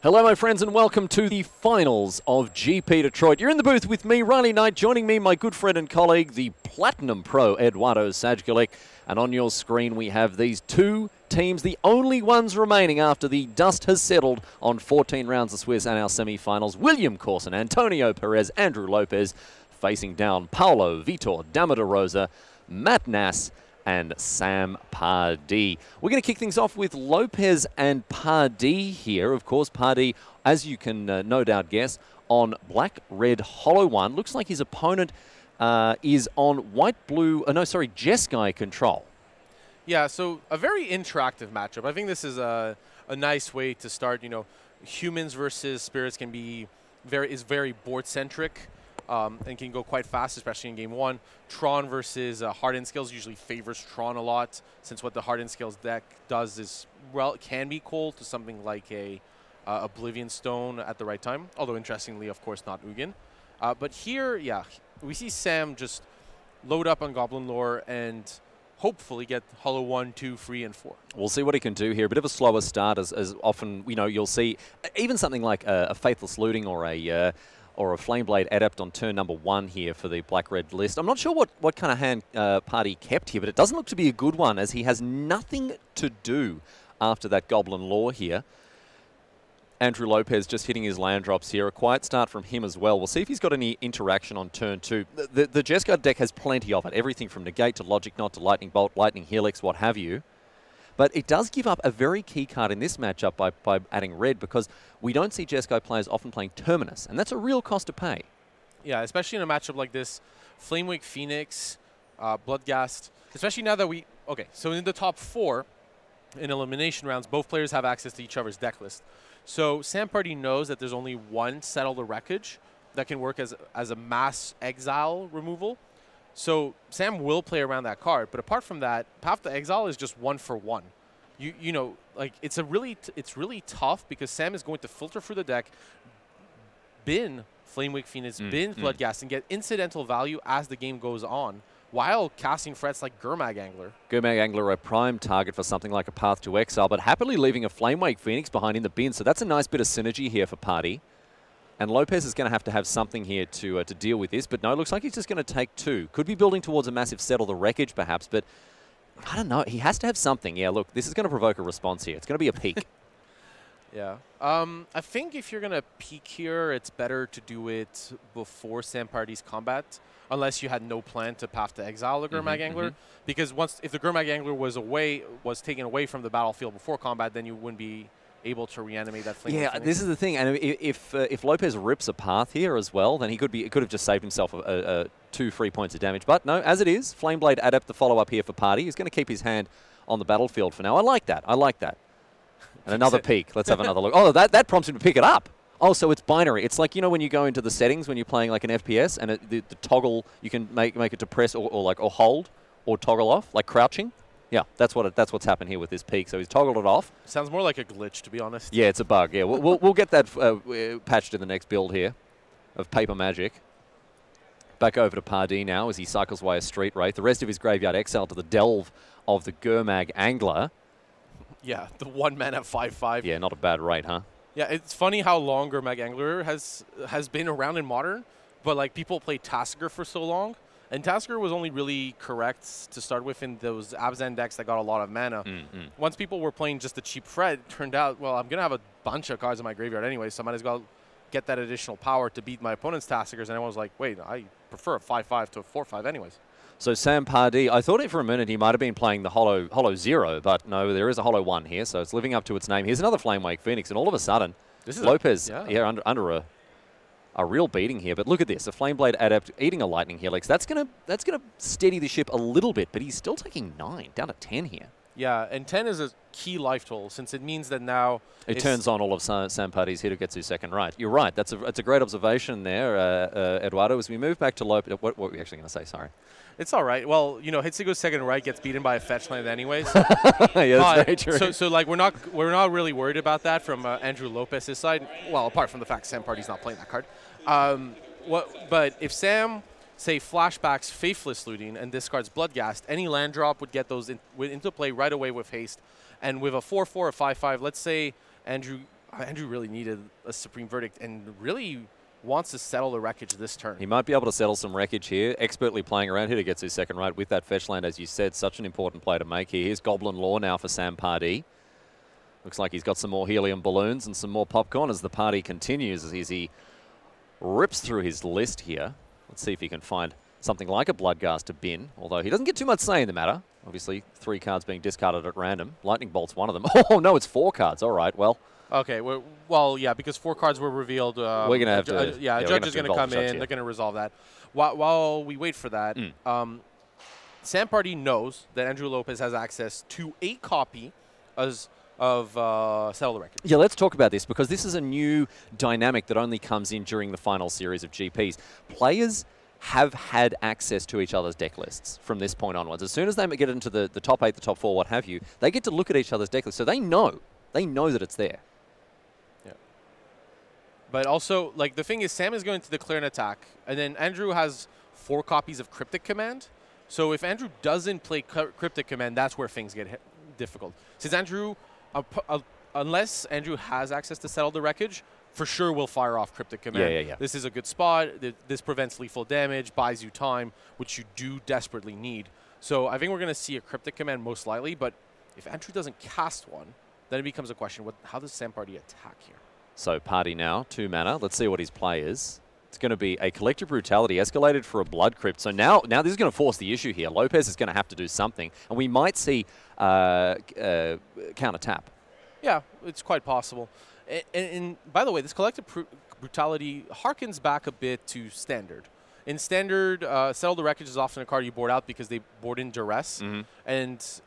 Hello, my friends, and welcome to the finals of GP Detroit. You're in the booth with me, Riley Knight. Joining me, my good friend and colleague, the Platinum Pro, Eduardo Sajgalik. And on your screen, we have these two teams, the only ones remaining after the dust has settled on 14 rounds of Swiss and our semi-finals. William Corson, Antonio Perez, Andrew Lopez, facing down Paulo Vitor Damarosa, Matt Nass, and Sam Pardee. We're going to kick things off with Lopez and Pardee here. Of course, Pardee, as you can no doubt guess, on black-red hollow one. Looks like his opponent is on white-blue, Jeskai control. Yeah, so a very interactive matchup. I think this is a nice way to start. You know, humans versus spirits can be very board-centric. And can go quite fast, especially in game one. Tron versus Hardened Scales usually favors Tron a lot, since what the Hardened Scales deck does is, well, it can be cold to something like a Oblivion Stone at the right time. Although, interestingly, of course, not Ugin. But here, yeah, we see Sam just load up on Goblin Lore and hopefully get Hollow 1, 2, 3, and 4. We'll see what he can do here. A bit of a slower start, as often, you know, you'll see even something like a Faithless Looting or a Flameblade Adept on turn number 1 here for the black-red list. I'm not sure what kind of hand Pardee kept here, but it doesn't look to be a good one, as he has nothing to do after that Goblin Lore here. Andrew Lopez just hitting his land drops here. A quiet start from him as well. We'll see if he's got any interaction on turn 2. The Jeskai deck has plenty of it. Everything from Negate to Logic Knot to Lightning Bolt, Lightning Helix, what have you. But it does give up a very key card in this matchup by adding red, because we don't see Jeskai players often playing Terminus, and that's a real cost to pay. Yeah, especially in a matchup like this. Flamewake Phoenix, Bloodghast, especially now that we... Okay, so in the top 4, in elimination rounds, both players have access to each other's deck list. So Sam Pardee knows that there's only one Settle the Wreckage that can work as a mass exile removal. So Sam will play around that card, but apart from that, Path to Exile is just 1 for 1. You know, like it's really tough, because Sam is going to filter through the deck, bin Flamewake Phoenix, bin Bloodghast, and get incidental value as the game goes on, while casting threats like Gurmag Angler. Gurmag Angler, a prime target for something like a Path to Exile, but happily leaving a Flamewake Phoenix behind in the bin. So that's a nice bit of synergy here for Pardee. And Lopez is going to have something here to deal with this. But no, it looks like he's just going to take 2. Could be building towards a massive Settle the Wreckage, perhaps. But I don't know. He has to have something. Yeah, look, this is going to provoke a response here. It's going to be a peak. Yeah. I think if you're going to peak here, it's better to do it before Sam Pardee's combat, unless you had no plan to Path to Exile the Gurmag Angler. Because if the Gurmag Angler was taken away from the battlefield before combat, then you wouldn't be able to reanimate that flame. Yeah, this is the thing. And if Lopez rips a Path here as well, then he could have just saved himself 2-3 points of damage. But no, as it is, Flameblade Adept the follow-up here for Pardee. He's going to keep his hand on the battlefield for now. I like that. I like that. And another peek. Let's have another look. Oh, that prompts him to pick it up. Oh, so it's binary. It's like, you know, when you go into the settings when you're playing like an FPS, and the toggle, you can make it to press or hold or toggle off, like crouching. Yeah, that's what's happened here with this peak. So he's toggled it off. Sounds more like a glitch, to be honest. Yeah, it's a bug. Yeah, we'll get that patched in the next build here of Paper Magic. Back over to Pardee now as he cycles away a Street Wraith. The rest of his graveyard exiled to the Delve of the Gurmag Angler. Yeah, the 1 mana 5/5. Yeah, not a bad rate, huh? Yeah, it's funny how long Gurmag Angler has been around in Modern, but like people play Tasker for so long. And Tasker was only really correct to start with in those Abzan decks that got a lot of mana. Once people were playing just a cheap threat, it turned out, well, I'm going to have a bunch of cards in my graveyard anyway, so I might as well get that additional power to beat my opponent's Taskers. And everyone was like, wait, I prefer a 5/5 to a 4/5 anyways. So Sam Pardee, I thought for a minute he might have been playing the Hollow 0, but no, there is a Hollow 1 here, so it's living up to its name. Here's another Flamewake Phoenix, and all of a sudden, Lopez under a real beating here. But look at this, a Flameblade Adept eating a Lightning Helix. That's gonna steady the ship a little bit, but he's still taking 9, down to 10 here. Yeah, and 10 is a key life total, since it means that now... It turns on all of Sam Pardee's Hitoketsu second right. You're right, that's a great observation there, Eduardo. As we move back to Lopez, what were we actually going to say, sorry? It's all right. Well, you know, Hitsugo's second right gets beaten by a fetch land anyways. Yeah, that's very true. So like we're not really worried about that from Andrew Lopez's side. Well, apart from the fact Sam Pardee's not playing that card. But if Sam, say, flashbacks Faithless Looting and discards Bloodghast, any land drop would get those into play right away with haste. And with a 4/4 or 5/5, let's say Andrew Andrew really needed a Supreme Verdict and really wants to settle the wreckage this turn. He might be able to settle some wreckage here. Expertly playing around here to get his second right with that fetch land, as you said. Such an important play to make here. Here's Goblin Law now for Sam Pardee. Looks like he's got some more helium balloons and some more popcorn as the party continues, as he rips through his list here. Let's see if he can find something like a Bloodghast to bin, although he doesn't get too much say in the matter. Obviously, 3 cards being discarded at random. Lightning Bolt's one of them. Oh, no, it's 4 cards. All right, well. Okay, well, yeah, because 4 cards were revealed. We're going to have to... a judge is going to come in. They're going to resolve that. While we wait for that, Sam Pardee knows that Andrew Lopez has access to a copy of Settle the Wreckage. Yeah, let's talk about this, because this is a new dynamic that only comes in during the final series of GPs. Players have had access to each other's deck lists from this point onwards. As soon as they get into the top 8, the top 4, what have you, they get to look at each other's deck lists, so they know that it's there. Yeah. But also, like, the thing is, Sam is going to declare an attack, and then Andrew has 4 copies of Cryptic Command. So if Andrew doesn't play Cryptic Command, that's where things get difficult. Since Andrew, unless Andrew has access to Settle the Wreckage, for sure will fire off Cryptic Command. Yeah. This is a good spot. This prevents lethal damage, buys you time, which you do desperately need. So I think we're going to see a Cryptic Command most likely, but if Andrew doesn't cast one, then it becomes a question, how does Sam Pardee attack here? So Pardee now, 2 mana. Let's see what his play is. It's going to be a Collective Brutality escalated for a Blood Crypt. So now this is going to force the issue here. Lopez is going to have to do something, and we might see counter tap. Yeah, it's quite possible. And by the way, this Collective Brutality harkens back a bit to Standard. In Standard, Settle the Wreckage is often a card you board out because they board in Duress. And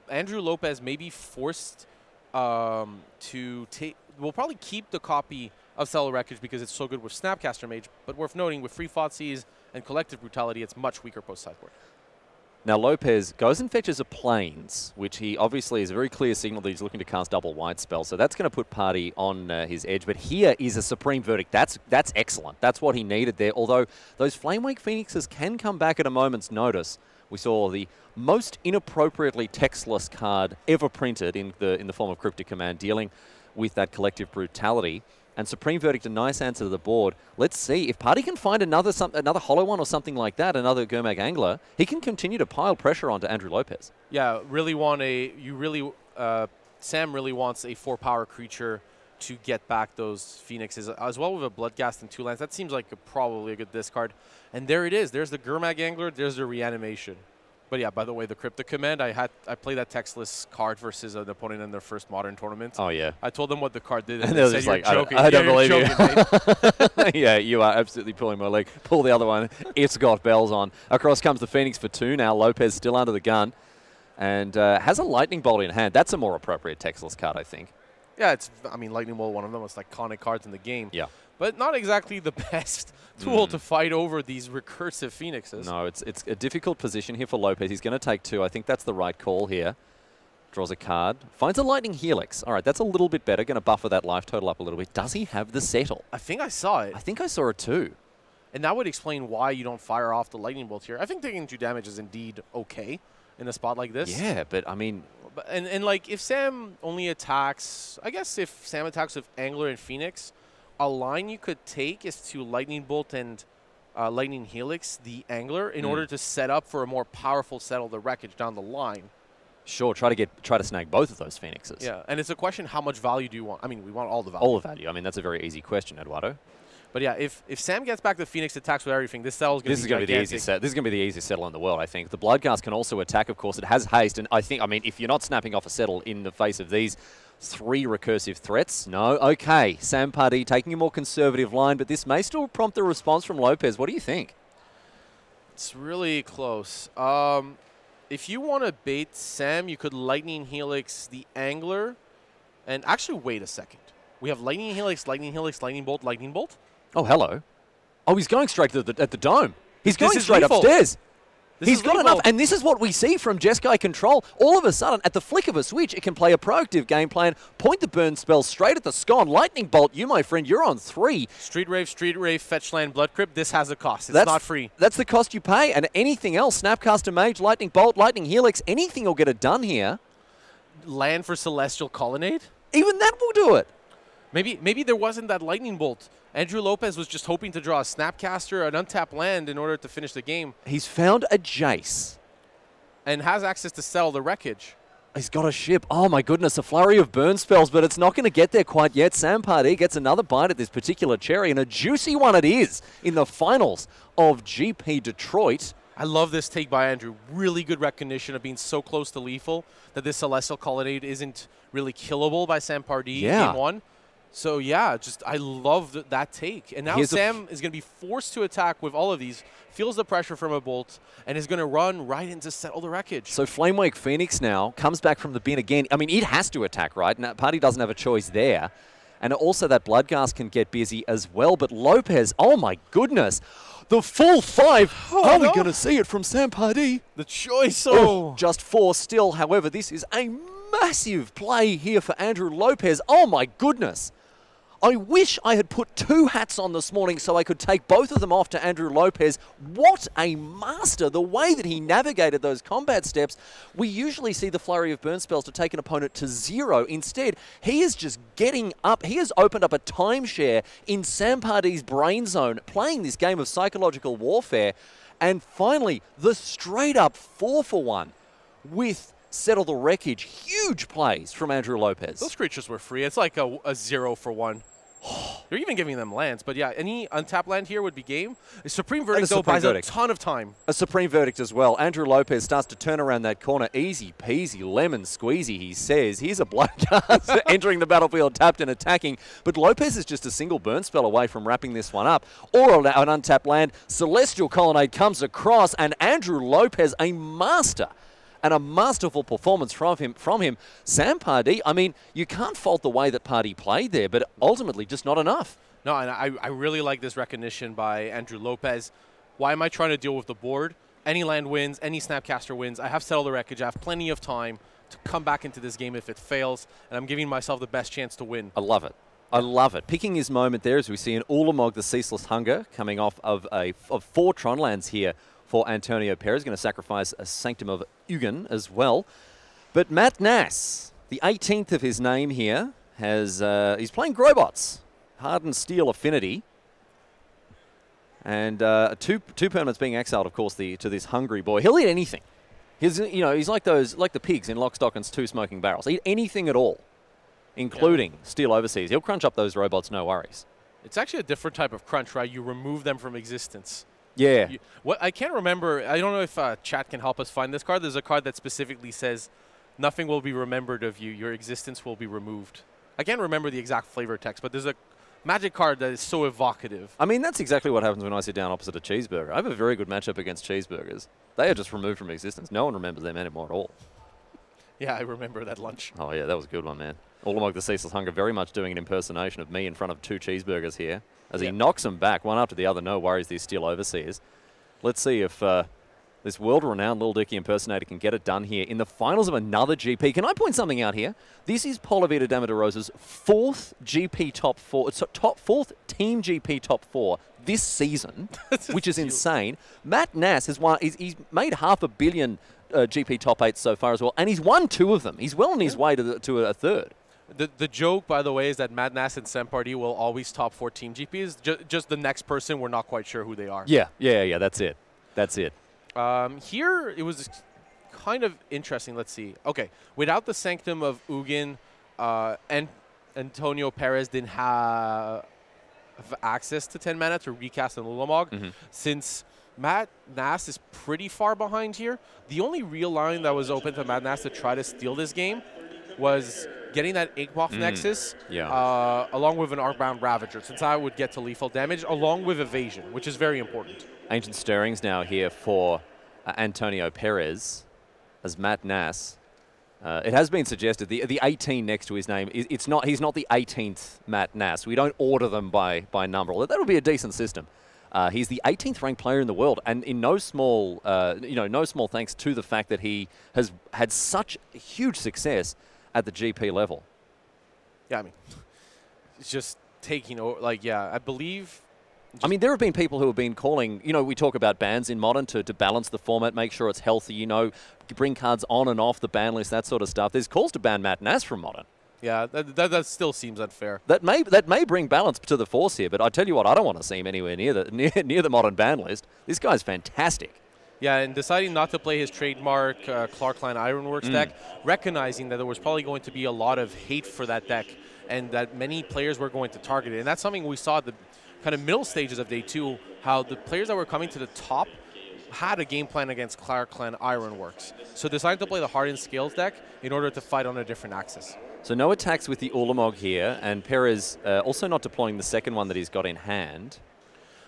Andrew Lopez may be forced to take... We'll probably keep the copy of Settle the Wreckage because it's so good with Snapcaster Mage, but worth noting, with Free Thoughtseize and Collective Brutality, it's much weaker post-sideboard. Now Lopez goes and fetches a Plains, which he obviously is a very clear signal that he's looking to cast double white spell. So that's going to put Pardee on his edge. But here is a Supreme Verdict. That's excellent. That's what he needed there. Although those Flamewake Phoenixes can come back at a moment's notice. We saw the most inappropriately textless card ever printed in the form of Cryptic Command, dealing with that Collective Brutality. And Supreme Verdict, a nice answer to the board. Let's see if Pardee can find another hollow one or something like that, another Gurmag Angler. He can continue to pile pressure onto Andrew Lopez. Yeah, Sam really wants a 4-power creature to get back those Phoenixes, as well with a Bloodghast and 2 lands. That seems like probably a good discard. And there it is. There's the Gurmag Angler. There's the Reanimation. But yeah, by the way, the Cryptic Command, I played that textless card versus an opponent in their first Modern tournament. Oh, yeah. I told them what the card did, and they said, like, I don't believe you. Yeah, you are absolutely pulling my leg. Pull the other one. It's got bells on. Across comes the Phoenix for 2 now. Lopez still under the gun and has a Lightning Bolt in hand. That's a more appropriate textless card, I think. Yeah, Lightning Bolt, one of the most iconic cards in the game. Yeah. But not exactly the best tool to fight over these recursive Phoenixes. No, it's a difficult position here for Lopez. He's going to take 2. I think that's the right call here. Draws a card. Finds a Lightning Helix. All right, that's a little bit better. Going to buffer that life total up a little bit. Does he have the Settle? I think I saw it. I think I saw it too. And that would explain why you don't fire off the Lightning Bolt here. I think taking 2 damage is indeed okay in a spot like this. Yeah, but I mean... And like, if Sam only attacks... I guess if Sam attacks with Angler and Phoenix... A line you could take is to Lightning Bolt and Lightning Helix the Angler in order to set up for a more powerful Settle the Wreckage down the line. Sure, try to snag both of those Phoenixes. Yeah, and it's a question, how much value do you want? I mean, we want all the value. All the value. I mean, that's a very easy question, Eduardo. But yeah, if Sam gets back the Phoenix attacks with everything, this Settle is going to be gigantic. This is going to be the easiest Settle in the world, I think. The Bloodghast can also attack, of course. It has haste, and I mean, if you're not snapping off a Settle in the face of these 3 recursive threats, no. Okay, Sam Pardee taking a more conservative line, but this may still prompt a response from Lopez. What do you think? It's really close. If you want to bait Sam, you could Lightning Helix the Angler. And actually, wait a second. We have Lightning Helix, Lightning Helix, Lightning Bolt, Lightning Bolt. Oh, hello. Oh, he's going straight to at the dome. He's going straight upstairs. He's got enough, and this is what we see from Jeskai Control. All of a sudden, at the flick of a switch, it can play a proactive game plan, point the burn spell straight at the scone. Lightning Bolt, you, my friend, you're on 3. Street Rave, Fetch Land, Blood Crypt, this has a cost. It's not free. That's the cost you pay, and anything else, Snapcaster Mage, Lightning Bolt, Lightning Helix, anything will get it done here. Land for Celestial Colonnade? Even that will do it. Maybe there wasn't that lightning bolt. Andrew Lopez was just hoping to draw a Snapcaster, an untapped land in order to finish the game. He's found a Jace. And has access to Settle the Wreckage. He's got a ship. Oh, my goodness, a flurry of burn spells, but it's not going to get there quite yet. Sam Pardee gets another bite at this particular cherry, and a juicy one it is in the finals of GP Detroit. I love this take by Andrew. Really good recognition of being so close to lethal that this Celestial Colonnade isn't really killable by Sam Pardee in game one. So, yeah, just I love that take. And now Sam is going to be forced to attack with all of these, feels the pressure from a bolt, and is going to run right into Settle the Wreckage. So Flamewake Phoenix now comes back from the bin again. I mean, it has to attack, right? Now, Pardee doesn't have a choice there. And also that Bloodghast can get busy as well. But Lopez, oh my goodness, the full 5. Oh, are we going to see it from Sam Pardee? The choice. Just 4 still. However, this is a massive play here for Andrew Lopez. Oh my goodness. I wish I had put 2 hats on this morning so I could take both of them off to Andrew Lopez. What a master, the way that he navigated those combat steps. We usually see the flurry of burn spells to take an opponent to 0. Instead, he is just getting up. He has opened up a timeshare in Sam Pardee's brain zone, playing this game of psychological warfare. And finally, the straight-up 4-for-1 with Settle the Wreckage. Huge plays from Andrew Lopez. Those creatures were free. It's like a 0-for-1. You're even giving them lands. But yeah, any untapped land here would be game. A Supreme Verdict, though, buys a ton of time. A Supreme Verdict as well. Andrew Lopez starts to turn around that corner. Easy peasy, lemon squeezy, he says. Here's a Bloodghast entering the battlefield, tapped and attacking. But Lopez is just a single burn spell away from wrapping this one up. Or an untapped land. Celestial Colonnade comes across, and Andrew Lopez, a master. And a masterful performance from him. Sam Pardee, I mean, you can't fault the way that Pardee played there, but ultimately just not enough. No, and I really like this recognition by Andrew Lopez. Why am I trying to deal with the board? Any land wins, any Snapcaster wins. I have Settle the Wreckage. I have plenty of time to come back into this game if it fails, and I'm giving myself the best chance to win. I love it. I love it. Picking his moment there as we see an Ulamog, the Ceaseless Hunger, coming off of 4 Tron lands here for Antonio Perez. Going to sacrifice a Sanctum of Ugin as well. But Matt Nass, the 18th of his name here, he's playing Grobots. Hardened Steel Affinity. And two permanents being exiled, of course, to this hungry boy. He'll eat anything. He's like the pigs in Lock, Stock, and 2 Smoking Barrels. Eat anything at all, including Steel Overseas. He'll crunch up those robots, no worries. It's actually a different type of crunch, right? You remove them from existence. Yeah. I can't remember. I don't know if chat can help us find this card. There's a card that specifically says, nothing will be remembered of you. Your existence will be removed. I can't remember the exact flavor text, but there's a Magic card that is so evocative. I mean, that's exactly what happens when I sit down opposite a cheeseburger. I have a very good matchup against cheeseburgers. They are just removed from existence. No one remembers them anymore at all. Yeah, I remember that lunch. Oh, yeah, that was a good one, man. Ulamog the Ceaseless Hunger very much doing an impersonation of me in front of 2 cheeseburgers here. As he knocks them back, one after the other. No worries, these Steel Overseers. Let's see if this world-renowned Lil Dicky impersonator can get it done here in the finals of another GP. Can I point something out here? This is Polavita Damaderosa's 4th GP top 4, fourth Team GP top 4 this season, which is insane. Matt Nass has won. He's made $500 million GP top 8s so far as well, and he's won 2 of them. He's well on his way to a 3rd. The joke, by the way, is that Matt Nass and Sam Pardee will always top 4 Team GPs. Just the next person, we're not quite sure who they are. Yeah. That's it. That's it. Here, it was kind of interesting. Let's see. Okay, without the Sanctum of Ugin, and Antonio Perez didn't have access to 10 mana to recast an Ulamog. Since Matt Nass is pretty far behind here, the only real line that was open to Matt Nass to try to steal this game was getting that Inkmoth Nexus along with an Arcbound Ravager, since I would get to lethal damage, along with evasion, which is very important. Ancient Stirrings now here for Antonio Perez as Matt Nass. It has been suggested the 18 next to his name, he's not the 18th Matt Nass. We don't order them by number. Although that would be a decent system. He's the 18th ranked player in the world, and in no small thanks to the fact that he has had such huge success at the GP level. Yeah, I mean, it's just taking over. Like, yeah, I believe. I mean, there have been people who have been calling, we talk about bans in Modern to balance the format, make sure it's healthy, bring cards on and off the ban list, that sort of stuff. There's calls to ban Matt Nass from Modern. Yeah, that still seems unfair. That may bring balance to the force here, but I tell you what, I don't want to see him anywhere near the modern ban list. This guy's fantastic. Yeah, and deciding not to play his trademark Clarkland Ironworks deck, recognizing that there was probably going to be a lot of hate for that deck and that many players were going to target it. And that's something we saw at the kind of middle stages of day 2, how the players that were coming to the top had a game plan against Clarkland Ironworks. So decided to play the Hardened Scales deck in order to fight on a different axis. So no attacks with the Ulamog here, and Perez also not deploying the second one that he's got in hand.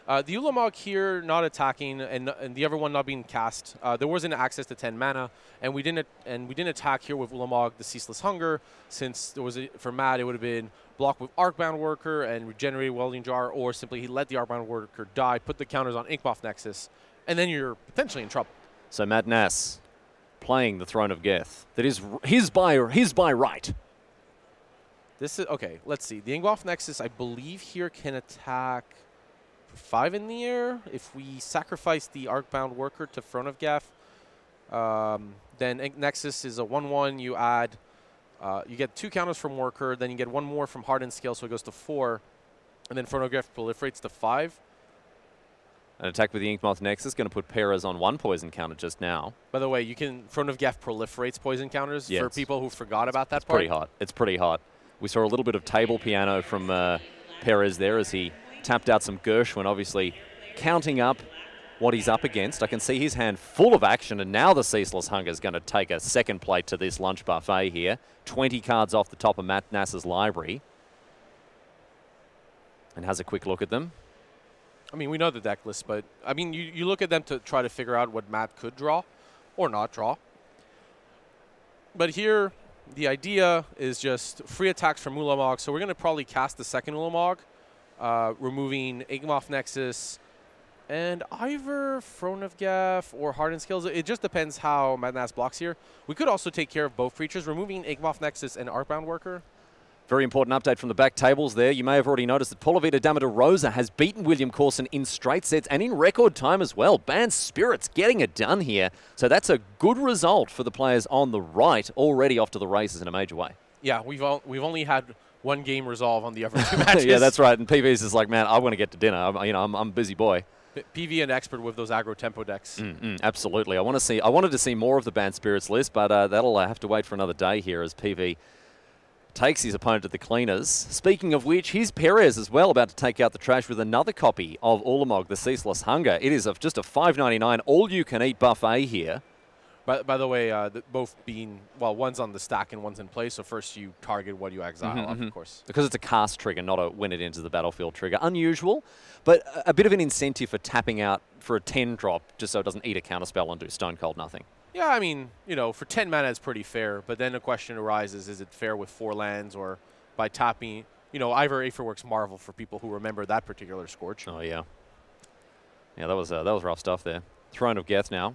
The Ulamog here not attacking, and the other one not being cast. There wasn't access to 10 mana, and we didn't attack here with Ulamog the Ceaseless Hunger, since there was for Matt it would have been block with Arcbound Worker and regenerated Welding Jar, or simply he let the Arcbound Worker die, put the counters on Inkmoth Nexus, and then you're potentially in trouble. So Matt Nass playing the Throne of Geth. That is his by right. This is okay. Let's see. The Inkmoth Nexus, I believe, here can attack 5 in the air. If we sacrifice the Arcbound Worker to Throne of Geth, then Nexus is a 1/1. You add, you get 2 counters from Worker, then you get 1 more from Hardened Scale, so it goes to 4, and then Throne of Geth proliferates to 5. An attack with the Inkmoth Nexus going to put Perez on 1 poison counter just now. By the way, you can Throne of Geth proliferates poison counters for people who forgot about that part. Pretty hot. It's pretty hot. We saw a little bit of table piano from Perez there as he tapped out some Gershwin, obviously counting up what he's up against. I can see his hand full of action, and now the Ceaseless Hunger is going to take a second plate to this lunch buffet here. 20 cards off the top of Matt Nass's library. And has a quick look at them. I mean, we know the deck list, but I mean, you look at them to try to figure out what Matt could draw or not draw. But here, the idea is just free attacks from Ulamog. So we're going to probably cast the second Ulamog, removing Inkmoth Nexus and either Throne of Geth or Hardened Scales. It just depends how Matt Nass blocks here. We could also take care of both creatures, removing Inkmoth Nexus and Arcbound Worker. Very important update from the back tables there. You may have already noticed that Paula Vida Dama de Rosa has beaten William Corson in straight sets and in record time as well. Banned Spirits getting it done here. So that's a good result for the players on the right, already off to the races in a major way. Yeah, we've only had 1 game resolve on the other 2 matches. Yeah, that's right. And PV's is like, man, I want to get to dinner. I'm a busy boy. PV an expert with those aggro tempo decks. Absolutely. I wanted to see more of the Banned Spirits list, but that'll have to wait for another day here as PV takes his opponent to the cleaners. Speaking of which, here's Perez as well, about to take out the trash with another copy of Ulamog, the Ceaseless Hunger. It is just a $5.99 all-you-can-eat buffet here. By the way, both being, well, one's on the stack and one's in play, so first you target what you exile, of course. Because it's a cast trigger, not a when it enters the battlefield trigger. Unusual, but a bit of an incentive for tapping out for a 10-drop, just so it doesn't eat a counterspell and do stone cold nothing. Yeah, I mean, you know, for 10 mana it's pretty fair, but then the question arises, is it fair with 4 lands or by tapping, you know, either Aetherworks Marvel for people who remember that particular Scorch. Oh, yeah. Yeah, that was rough stuff there. Throne of Geth now.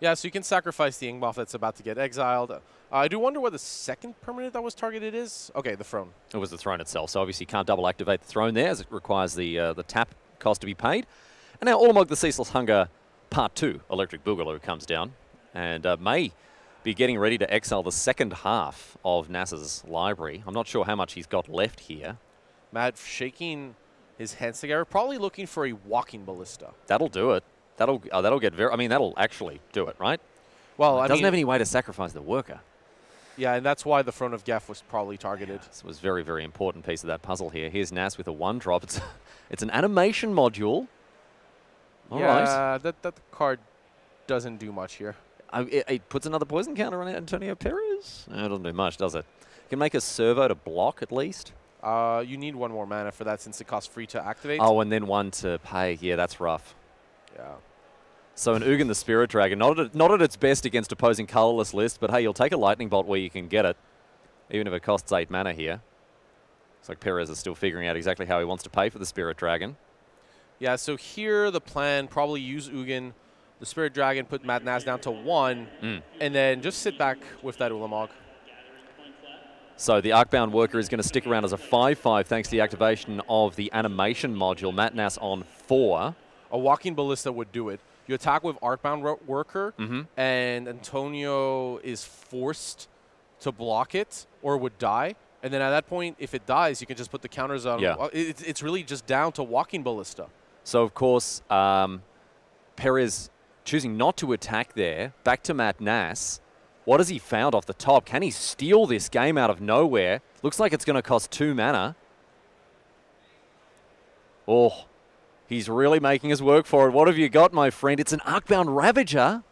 Yeah, so you can sacrifice the Inkmoth that's about to get exiled. I do wonder what the second permanent that was targeted is. Okay, the Throne. It was the Throne itself, so obviously you can't double activate the Throne there as it requires the tap cost to be paid. And now Ulamog the Ceaseless Hunger Part 2, Electric Boogaloo, comes down and may be getting ready to exile the second half of Nass's library. I'm not sure how much he's got left here. Matt shaking his hands together, probably looking for a Walking Ballista. That'll do it. That'll get very, I mean, that'll actually do it, right? Well, it doesn't have any way to sacrifice the worker. Yeah, and that's why the Throne of Geth was probably targeted. This was a very, very important piece of that puzzle here. Here's Nass with a 1-drop. It's an animation module. All right. That card doesn't do much here. It puts another poison counter on Antonio Perez? No, it doesn't do much, does it? You can make a servo to block at least. You need 1 more mana for that since it costs free to activate. Oh, and then 1 to pay. Yeah, that's rough. Yeah. So an Ugin the Spirit Dragon, not at its best against opposing colorless lists, but hey, you'll take a Lightning Bolt where you can get it, even if it costs 8 mana here. Looks like Perez is still figuring out exactly how he wants to pay for the Spirit Dragon. Yeah, so here the plan, probably use Ugin, the Spirit Dragon, put Matt Nass down to 1, and then just sit back with that Ulamog. So the Arcbound Worker is going to stick around as a 5/5 thanks to the activation of the animation module. Matt Nass on 4. A Walking Ballista would do it. You attack with Arcbound Worker, and Antonio is forced to block it or would die. And then at that point, if it dies, you can just put the counters on. Yeah. It's really just down to walking ballista. So, of course, Perez choosing not to attack there. Back to Matt Nass. What has he found off the top? Can he steal this game out of nowhere? Looks like it's going to cost 2 mana. Oh, he's really making us work for it. What have you got, my friend? It's an Arcbound Ravager.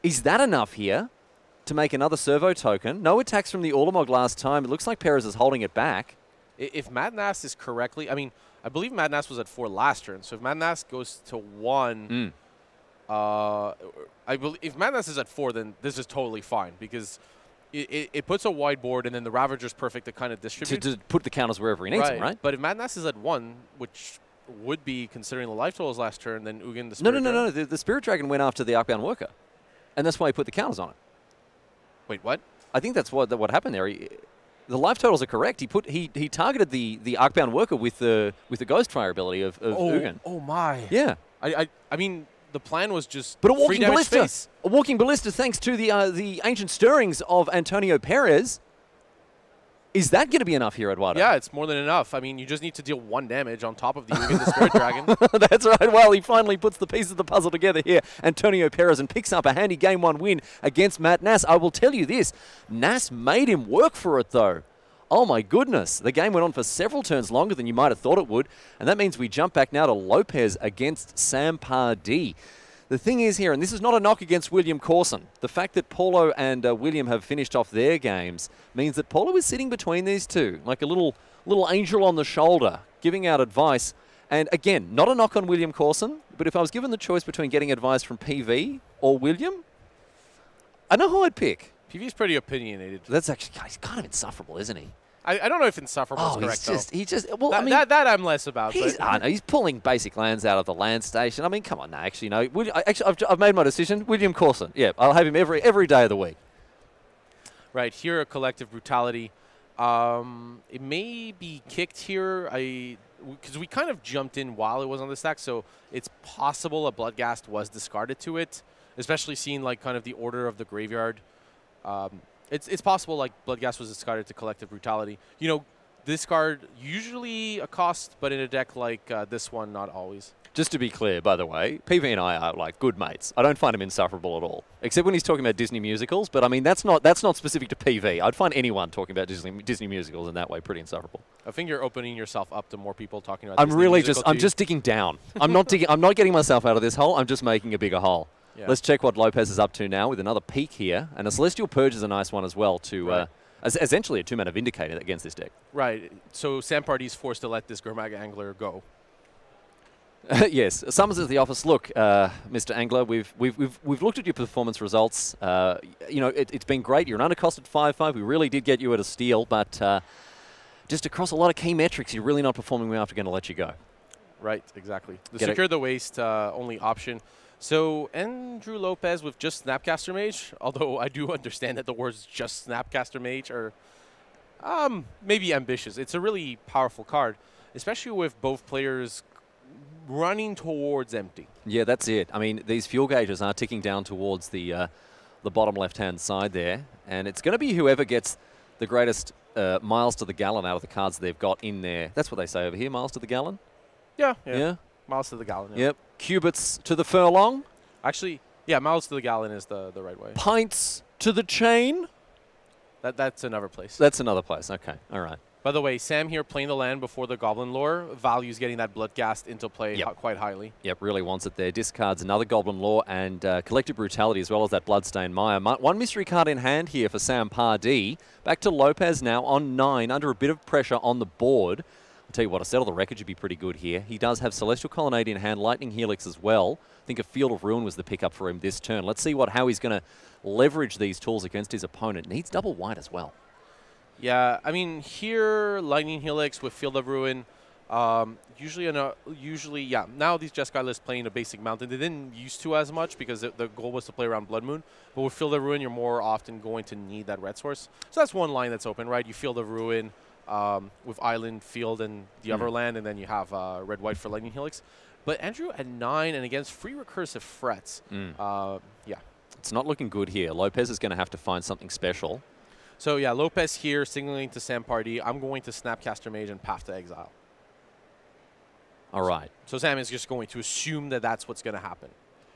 Is that enough here to make another servo token? No attacks from the Ulamog last time. It looks like Perez is holding it back. If Matt Nass is correctly, I mean, I believe Matt Nass was at 4 last turn. So if Matt Nass goes to 1, I believe if Matt Nass is at 4, then this is totally fine because it puts a wide board and then the Ravager's perfect to kind of distribute. To put the counters wherever he needs them, right? But if Matt Nass is at 1, which would be considering the life totals last turn, then Ugin the No, Spirit no. Dragon. The Spirit Dragon went after the Arcbound Worker. And that's why he put the counters on it. Wait, what? I think that's what happened there. The life totals are correct. He targeted the Arcbound Worker with the Ghostfire ability of Ugin. Oh my! Yeah, I mean the plan was just but a free walking damage ballista. space. A walking ballista, thanks to the ancient stirrings of Antonio Perez. Is that going to be enough here, Eduardo? Yeah, it's more than enough. I mean, you just need to deal 1 damage on top of the Ugin the Spirit Dragon. That's right. Well, he finally puts the pieces of the puzzle together here, Antonio Perez, and picks up a handy Game 1 win against Matt Nass. I will tell you this, Nass made him work for it, though. Oh, my goodness. The game went on for several turns longer than you might have thought it would, and that means we jump back now to Lopez against Sam Pardee. The thing is here, and this is not a knock against William Corson, the fact that Paulo and William have finished off their games means that Paulo is sitting between these two, like a little angel on the shoulder, giving out advice. And again, not a knock on William Corson, but if I was given the choice between getting advice from PV or William, I know who I'd pick. PV's pretty opinionated. That's actually, he's kind of insufferable, isn't he? I don't know if insufferable is correct, Well, I mean, that I'm less about. I know, he's pulling basic lands out of the land station. I mean, come on, no, actually, no. I've made my decision. William Corson. Yeah, I'll have him every day of the week. Right, here a Collective Brutality. It may be kicked here, because we kind of jumped in while it was on the stack, so it's possible a Bloodghast was discarded to it, especially seeing like kind of the order of the graveyard. It's possible like Bloodghast was discarded to Collective Brutality. You know, this card usually a cost, but in a deck like this one, not always. Just to be clear, by the way, PV and I are like good mates. I don't find him insufferable at all, except when he's talking about Disney musicals. But I mean, that's not specific to PV. I'd find anyone talking about Disney musicals in that way pretty insufferable. I think you're opening yourself up to more people talking about. I'm just digging down. I'm not getting myself out of this hole. I'm just making a bigger hole. Yeah. Let's check what Lopez is up to now with another peek here, and a Celestial Purge is a nice one as well to. Essentially a 2-mana Vindicator against this deck. Right. So Sam Pardee's forced to let this Gurmag Angler go. Yes, Summers at the office. Look, Mr. Angler, we've looked at your performance results. You know, it's been great. You're an undercosted 5/5. We really did get you at a steal, but just across a lot of key metrics, you're really not performing well. We're going to let you go. Right, exactly. The Secure the Waste only option. So Andrew Lopez with just Snapcaster Mage, although I do understand that the words just Snapcaster Mage are maybe ambitious. It's a really powerful card, especially with both players running towards empty. Yeah, that's it. I mean, these fuel gauges are ticking down towards the bottom left-hand side there, and it's going to be whoever gets the greatest miles to the gallon out of the cards they've got in there. That's what they say over here, miles to the gallon? Yeah. Miles to the gallon. Yeah. Yep. Cubits to the furlong. Actually, yeah, miles to the gallon is the right way. Pints to the chain. That's another place. That's another place. Okay. All right. By the way, Sam here playing the land before the Goblin Lore values getting that Bloodghast into play quite highly. Yep, really wants it there. Discards another Goblin Lore and Collective Brutality as well as that Bloodstained Mire. One mystery card in hand here for Sam Pardee. Back to Lopez now on 9, under a bit of pressure on the board. I'll tell you what, a Settle the Wreckage would be pretty good here. He does have Celestial Colonnade in hand, Lightning Helix as well. I think a Field of Ruin was the pickup for him this turn. Let's see how he's going to leverage these tools against his opponent. Needs double white as well. Yeah, I mean, here, Lightning Helix with Field of Ruin, usually, now these Jeskai lists playing a basic mountain. They didn't used to as much because the goal was to play around Blood Moon. But with Field of Ruin, you're more often going to need that red source. So that's one line that's open, right? You Field of Ruin with Island, Field, and the other land, and then you have red-white for Lightning Helix. But Andrew at 9 and against free recursive threats, yeah. It's not looking good here. Lopez is going to have to find something special. So yeah, Lopez here signaling to Sam Pardee, I'm going to Snapcaster Mage and Path to Exile. All right. So Sam is just going to assume that that's what's going to happen.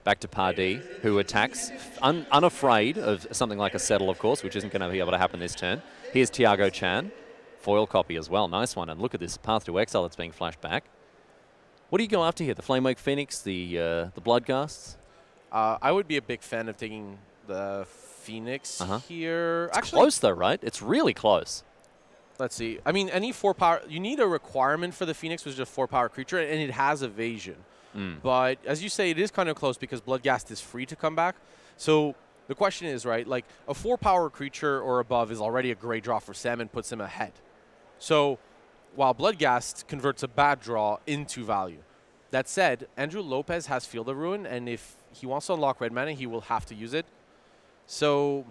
Back to Pardee, who attacks, unafraid of something like a settle, of course, which isn't going to be able to happen this turn. Here's Tiago Chan. Foil copy as well. Nice one. And look at this Path to Exile that's being flashed back. What do you go after here? The Flamewake Phoenix, the Bloodghasts? I would be a big fan of taking the Phoenix here. It's actually close, though, right? It's really close. Let's see. I mean, any 4-power, you need a requirement for the Phoenix, which is a 4-power creature, and it has evasion. But as you say, it is kind of close because Bloodghast is free to come back. So the question is, right, like a 4-power creature or above is already a great draw for Sam and puts him ahead. So while Bloodghast converts a bad draw into value. That said, Andrew Lopez has Field of Ruin, and if he wants to unlock red mana, he will have to use it. So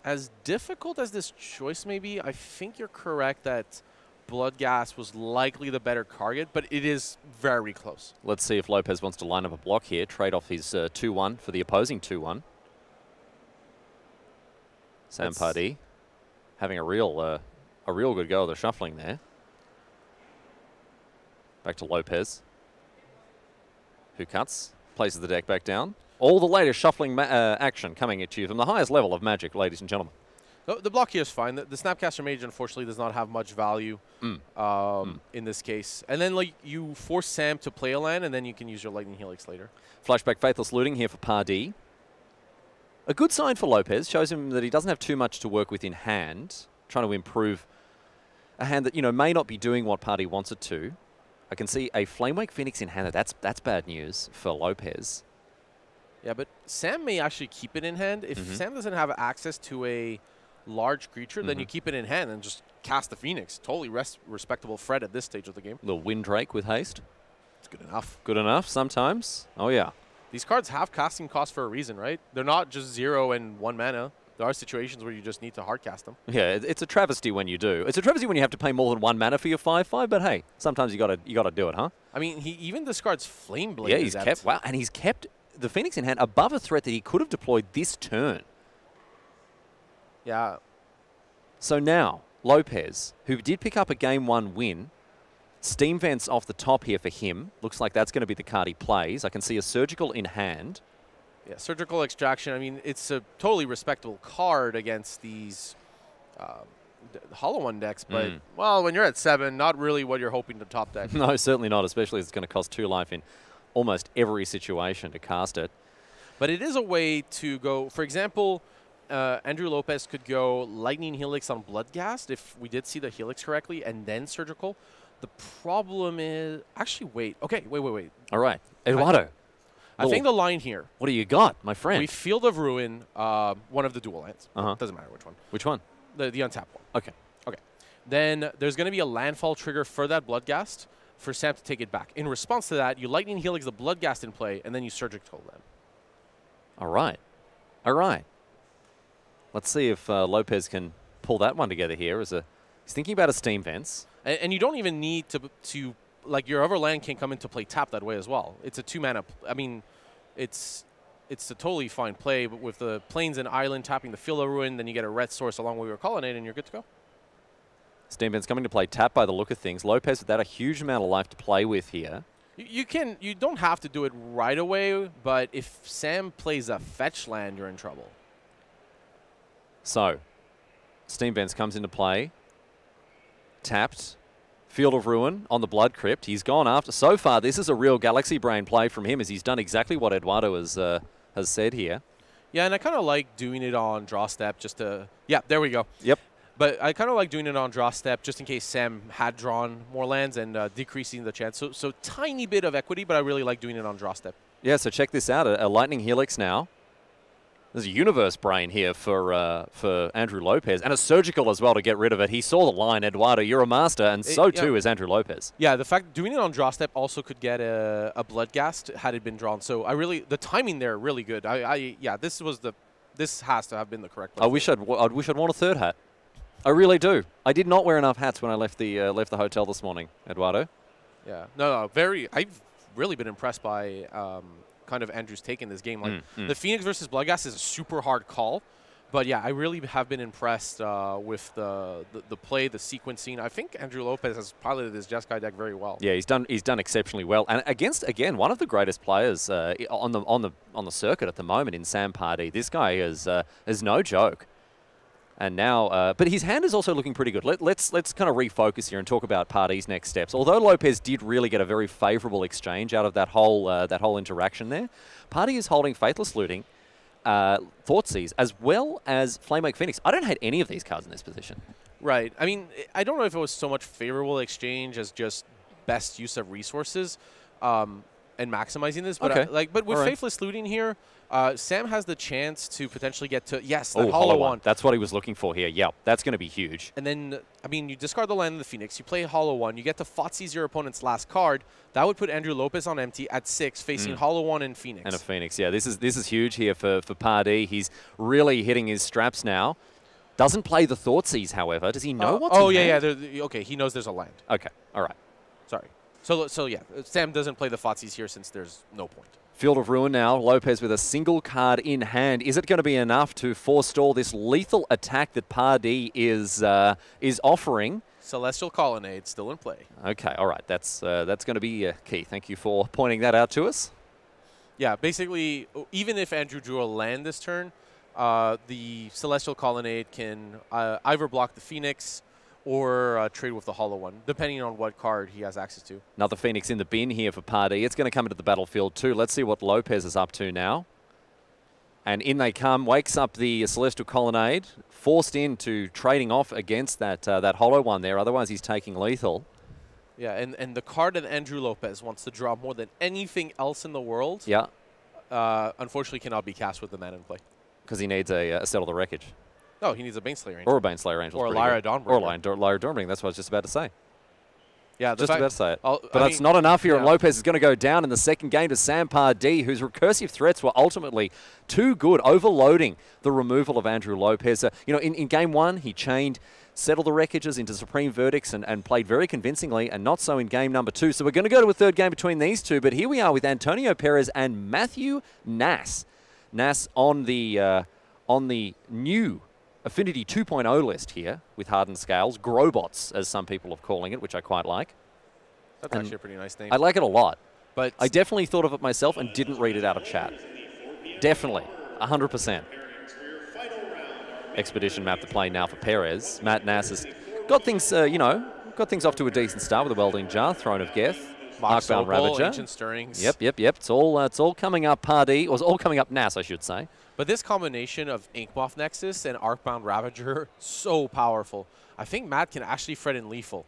as difficult as this choice may be, I think you're correct that Bloodghast was likely the better target, but it is very close. Let's see if Lopez wants to line up a block here, trade off his 2-1 for the opposing 2-1. Sam Pardee having a real good go of the shuffling there. Back to Lopez, who cuts, places the deck back down. All the latest shuffling action coming at you from the highest level of Magic, ladies and gentlemen. The block here is fine. The Snapcaster Mage, unfortunately, does not have much value in this case. And then like you force Sam to play a land, and then you can use your Lightning Helix later. Flashback Faithless Looting here for Pardee. A good sign for Lopez. Shows him that he doesn't have too much to work with in hand. Trying to improve a hand that, you know, may not be doing what Pardee wants it to. I can see a Flamewake Phoenix in hand. That's bad news for Lopez. Yeah, but Sam may actually keep it in hand. If Sam doesn't have access to a large creature, then you keep it in hand and just cast the Phoenix. Totally respectable threat at this stage of the game. Little Windrake with haste. It's good enough. Good enough sometimes. Oh, yeah. These cards have casting cost for a reason, right? They're not just 0 and 1 mana. There are situations where you just need to hard cast them. Yeah, it's a travesty when you do. It's a travesty when you have to pay more than 1 mana for your 5/5, but hey, sometimes you gotta do it, huh? I mean, he even discards Flame Blade. Yeah, he's kept and he's kept the Phoenix in hand above a threat that he could have deployed this turn. Yeah. So now, Lopez, who did pick up a Game 1 win, Steam Vents off the top here for him. Looks like that's going to be the card he plays. I can see a Surgical in hand. Yeah, Surgical Extraction, I mean, it's a totally respectable card against these Hollow One decks, but, well, when you're at 7, not really what you're hoping to top deck. No, certainly not, especially as it's going to cost 2 life in almost every situation to cast it. But it is a way to go, for example, Andrew Lopez could go Lightning Helix on Bloodghast, if we did see the Helix correctly, and then Surgical. The problem is, actually, wait. Okay, wait. All right, Eduardo. I think the line here. What do you got, my friend? We Field of Ruin, one of the dual lands. Doesn't matter which one. Which one? The untapped one. Okay. Then there's going to be a landfall trigger for that Bloodghast for Sam to take it back. In response to that, you Lightning Helix the Bloodghast in play, and then you Surgical them. All right. Let's see if Lopez can pull that one together here. He's thinking about a Steam Vents. And you don't even need to like, your other land can come into play tap that way as well. It's a 2-mana. I mean, it's a totally fine play, but with the Plains and Island tapping the Field of Ruin, then you get a red source along with your Colonnade, and you're good to go. Steam Vents coming to play tap by the look of things. Lopez without a huge amount of life to play with here. You don't have to do it right away, but if Sam plays a fetch land, you're in trouble. So, Steam Vents comes into play. Tapped. Field of Ruin on the Blood Crypt. He's gone after. So far, this is a real Galaxy Brain play from him, as he's done exactly what Eduardo has said here. Yeah, and I kind of like doing it on draw step just to... Yeah, there we go. Yep. But I kind of like doing it on draw step just in case Sam had drawn more lands and decreasing the chance. So tiny bit of equity, but I really like doing it on draw step. Yeah, so check this out. A Lightning Helix now. There's a Universe Brain here for Andrew Lopez, and a Surgical as well to get rid of it. He saw the line, Eduardo. You're a master, and so too is Andrew Lopez. Yeah, the fact doing it on draw step also could get a Bloodghast had it been drawn. So the timing there really good. Yeah, this has to have been the correct play. I wish I'd worn a third hat. I really do. I did not wear enough hats when I left the hotel this morning, Eduardo. Yeah, no, I've really been impressed by kind of Andrew's take in this game. Like the Phoenix versus Bloodghast is a super hard call. But yeah, I really have been impressed with the play, the sequencing. I think Andrew Lopez has piloted this Jeskai deck very well. Yeah, he's done exceptionally well, and against again one of the greatest players on the circuit at the moment in Sam Pardee. This guy is no joke. And now, but his hand is also looking pretty good. Let's kind of refocus here and talk about Pardee's next steps. Although Lopez did really get a very favourable exchange out of that whole interaction there, Pardee is holding Faithless Looting, Thoughtseize, as well as Flamewake Phoenix. I don't hate any of these cards in this position. Right. I mean, I don't know if it was so much favorable exchange as just best use of resources and maximizing this. But Okay. but with All right. Faithless Looting here, Sam has the chance to potentially get to that Oh, hollow one. That's what he was looking for here. Yep, that's going to be huge. And then, I mean, you discard the land of the Phoenix, you play Hollow 1, you get to Thoughtseize your opponent's last card. That would put Andrew Lopez on empty at 6, facing Hollow 1 and Phoenix. And a Phoenix. Yeah, this is huge here for Pardee. He's really hitting his straps now. Doesn't play the Thoughtseize, however. Does he know what's in hand? Okay, he knows there's a land. Okay, all right. Sorry. So yeah, Sam doesn't play the Thoughtseize here since there's no point. Field of Ruin now. Lopez with a single card in hand. Is it going to be enough to forestall this lethal attack that Pardee is offering? Celestial Colonnade still in play. Okay, all right. That's going to be key. Thank you for pointing that out to us. Yeah, basically, even if Andrew drew a land this turn, the Celestial Colonnade can either block the Phoenix or trade with the Hollow One, depending on what card he has access to. Another Phoenix in the bin here for Pardee. It's going to come into the battlefield too. Let's see what Lopez is up to now. And in they come, wakes up the Celestial Colonnade, forced into trading off against that Hollow One there. Otherwise, he's taking lethal. Yeah, and the card that Andrew Lopez wants to draw more than anything else in the world, Yeah, unfortunately cannot be cast with the man in play. because he needs a Settle the Wreckage. No, he needs a Baneslayer Angel. Or a Baneslayer Angel. Or a Lyra Dawnbringer. Or Lyra Dawnbringer. That's what I was just about to say. Yeah, Just about to say it. But I that's mean, not enough here, and yeah. Lopez is going to go down in the second game to Sam Pardee, whose recursive threats were ultimately too good, overloading the removal of Andrew Lopez. In game one, he chained Settle the Wreckages into Supreme Verdicts and played very convincingly, and not so in game number 2. So we're going to go to a third game between these two, but here we are with Antonio Perez and Matthew Nass. Nass on the new Affinity 2.0 list here with Hardened Scales, Grobots, as some people are calling it, which I quite like. That's actually a pretty nice name. I like it a lot. But I definitely thought of it myself and didn't read it out of chat. Definitely. 100%. Expedition map to play now for Perez. Matt Nass has got things, got things off to a decent start with the Welding Jar, Throne of Geth, Arcbound Ravager. Ancient Stirrings. Yep. It's all coming up Pardee, or it's all coming up Nass, I should say. But this combination of Inkmoth Nexus and Arcbound Ravager, so powerful. I think Matt can actually Fred in lethal.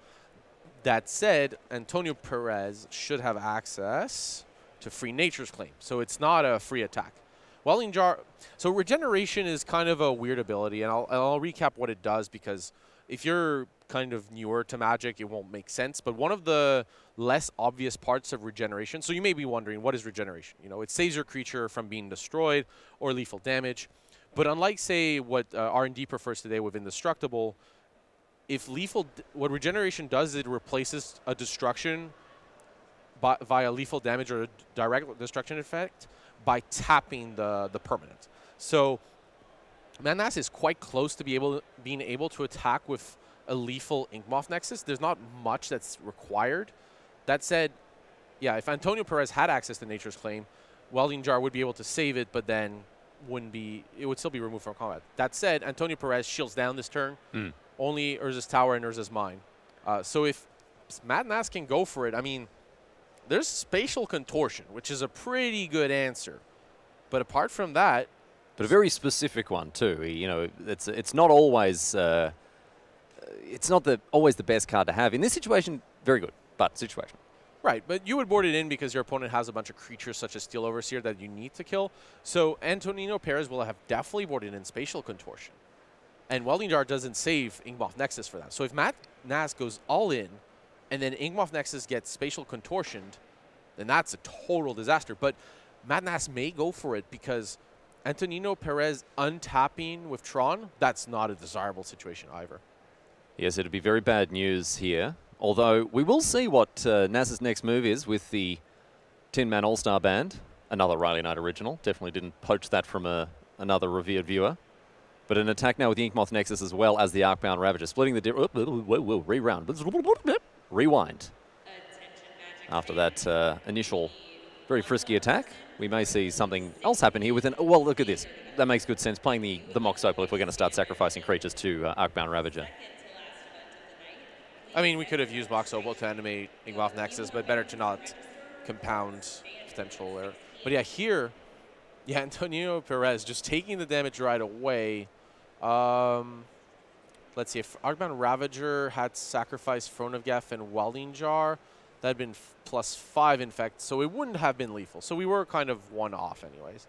That said, Antonio Perez should have access to Free Nature's Claim, so it's not a free attack. Welding Jar, so Regeneration is kind of a weird ability, and I'll recap what it does, because if you're kind of newer to Magic, it won't make sense. But one of the less obvious parts of Regeneration, so you may be wondering, what is Regeneration? It saves your creature from being destroyed or lethal damage. But unlike, say, what R&D prefers today with Indestructible, what Regeneration does is it replaces a destruction via lethal damage or a direct destruction effect by tapping the permanent. So Matt Nass is quite close to being able to attack with a lethal Inkmoth Nexus. There's not much that's required. That said, yeah, if Antonio Perez had access to Nature's Claim, Welding Jar would be able to save it, but then it would still be removed from combat. That said, Antonio Perez shields down this turn. Only Urza's Tower and Urza's Mine. So if Matt Nass can go for it, I mean, there's Spatial Contortion, which is a pretty good answer. But apart from that... But a very specific one, too. It's not always... it's not always the best card to have. In this situation, very good, but situation. Right, but you would board it in because your opponent has a bunch of creatures such as Steel Overseer that you need to kill. So Antonio Perez will have definitely boarded in Spatial Contortion. And Welding Jar doesn't save Inkmoth Nexus for that. So if Matt Nass goes all in, and then Inkmoth Nexus gets Spatial Contortioned, then that's a total disaster. But Matt Nass may go for it because Antonio Perez untapping with Tron, that's not a desirable situation either. Yes, it'd be very bad news here. Although we will see what Nass's next move is with the Tin Man All-Star Band. Another Riley Knight original. Definitely didn't poach that from another revered viewer. But an attack now with the Inkmoth Nexus as well as the Arcbound Ravager. Splitting the... Rewind. After that initial very frisky attack, we may see something else happen here with an... Well, look at this. That makes good sense. Playing the Mox Opal if we're going to start sacrificing creatures to Arcbound Ravager. I mean, we could have used Mox Opal to animate Inkmoth Nexus, but better to not compound potential error. But yeah, here, yeah, Antonio Perez just taking the damage right away. Let's see, if Arcbound Ravager had sacrificed Throne of Geth and Welding Jar, that had been +5 infect, so it wouldn't have been lethal. So we were kind of one off anyways.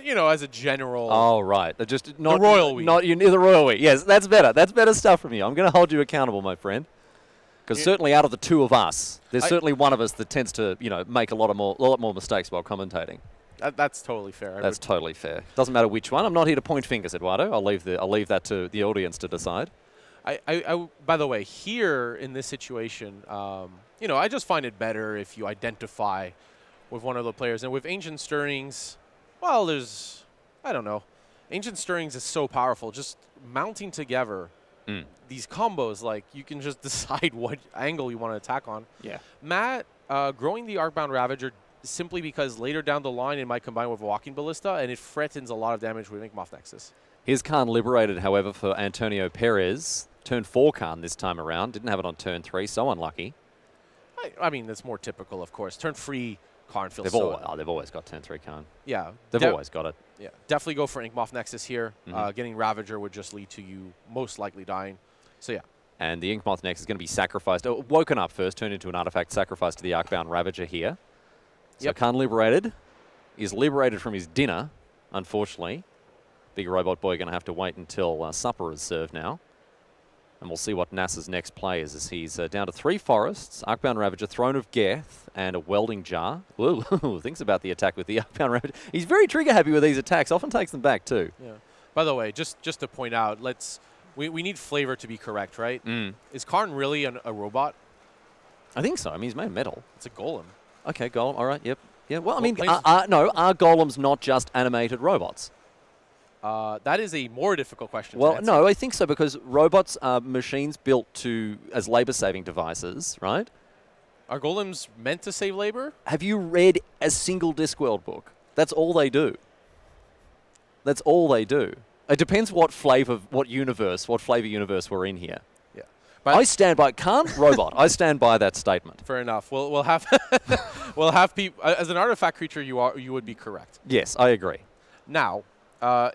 You know, as a general. Oh, right. Just not the royal we. Not the royal we. Yes, that's better. That's better stuff from you. I'm going to hold you accountable, my friend. Because certainly out of the two of us, there's certainly one of us that tends to, you know, make a lot more mistakes while commentating. That's totally fair. That's totally fair. Doesn't matter which one. I'm not here to point fingers, Eduardo. I'll leave that to the audience to decide. By the way, here in this situation, you know, I just find it better if you identify with one of the players. And with Ancient Stirrings, well, there's, I don't know. Ancient Stirrings is so powerful. Just mounting together these combos, like, you can just decide what angle you want to attack on. Yeah. Matt, growing the Arcbound Ravager simply because later down the line it might combine with Walking Ballista, and it threatens a lot of damage with Inkmoth Nexus. Here's Khan liberated, however, for Antonio Perez. Turn 4 Khan this time around. Didn't have it on turn 3, so unlucky. I mean, that's more typical, of course. Turn 3 Karn feels they've always got turn 3 Karn. Yeah. They've always got it. Yeah. Definitely go for Inkmoth Nexus here. Getting Ravager would just lead to you most likely dying. So, yeah. And the Inkmoth Nexus is going to be sacrificed. Woken up first, turned into an artifact, sacrificed to the Arcbound Ravager here. So Khan liberated. Is liberated from his dinner, unfortunately. Big Robot Boy going to have to wait until supper is served now. And we'll see what NASA's next play is, as he's down to 3 forests, Arcbound Ravager, Throne of Geth, and a Welding Jar. Ooh, thinks about the attack with the Arcbound Ravager. He's very trigger happy with these attacks, often takes them back too. Yeah. By the way, just to point out, we need flavor to be correct, right? Is Karn really a robot? I think so. I mean, he's made of metal. It's a golem. Okay, golem. All right, yep. Yeah, well, I mean, are golems not just animated robots? That is a more difficult question. Well, no, I think so, because robots are machines built as labor-saving devices, right? Are golems meant to save labor? Have you read a single Discworld book? That's all they do. That's all they do. It depends what flavor universe we're in here. Yeah. But I stand by, can't robot. I stand by that statement. Fair enough. We'll have we'll have people as an artifact creature. You would be correct. Yes, I agree. Now,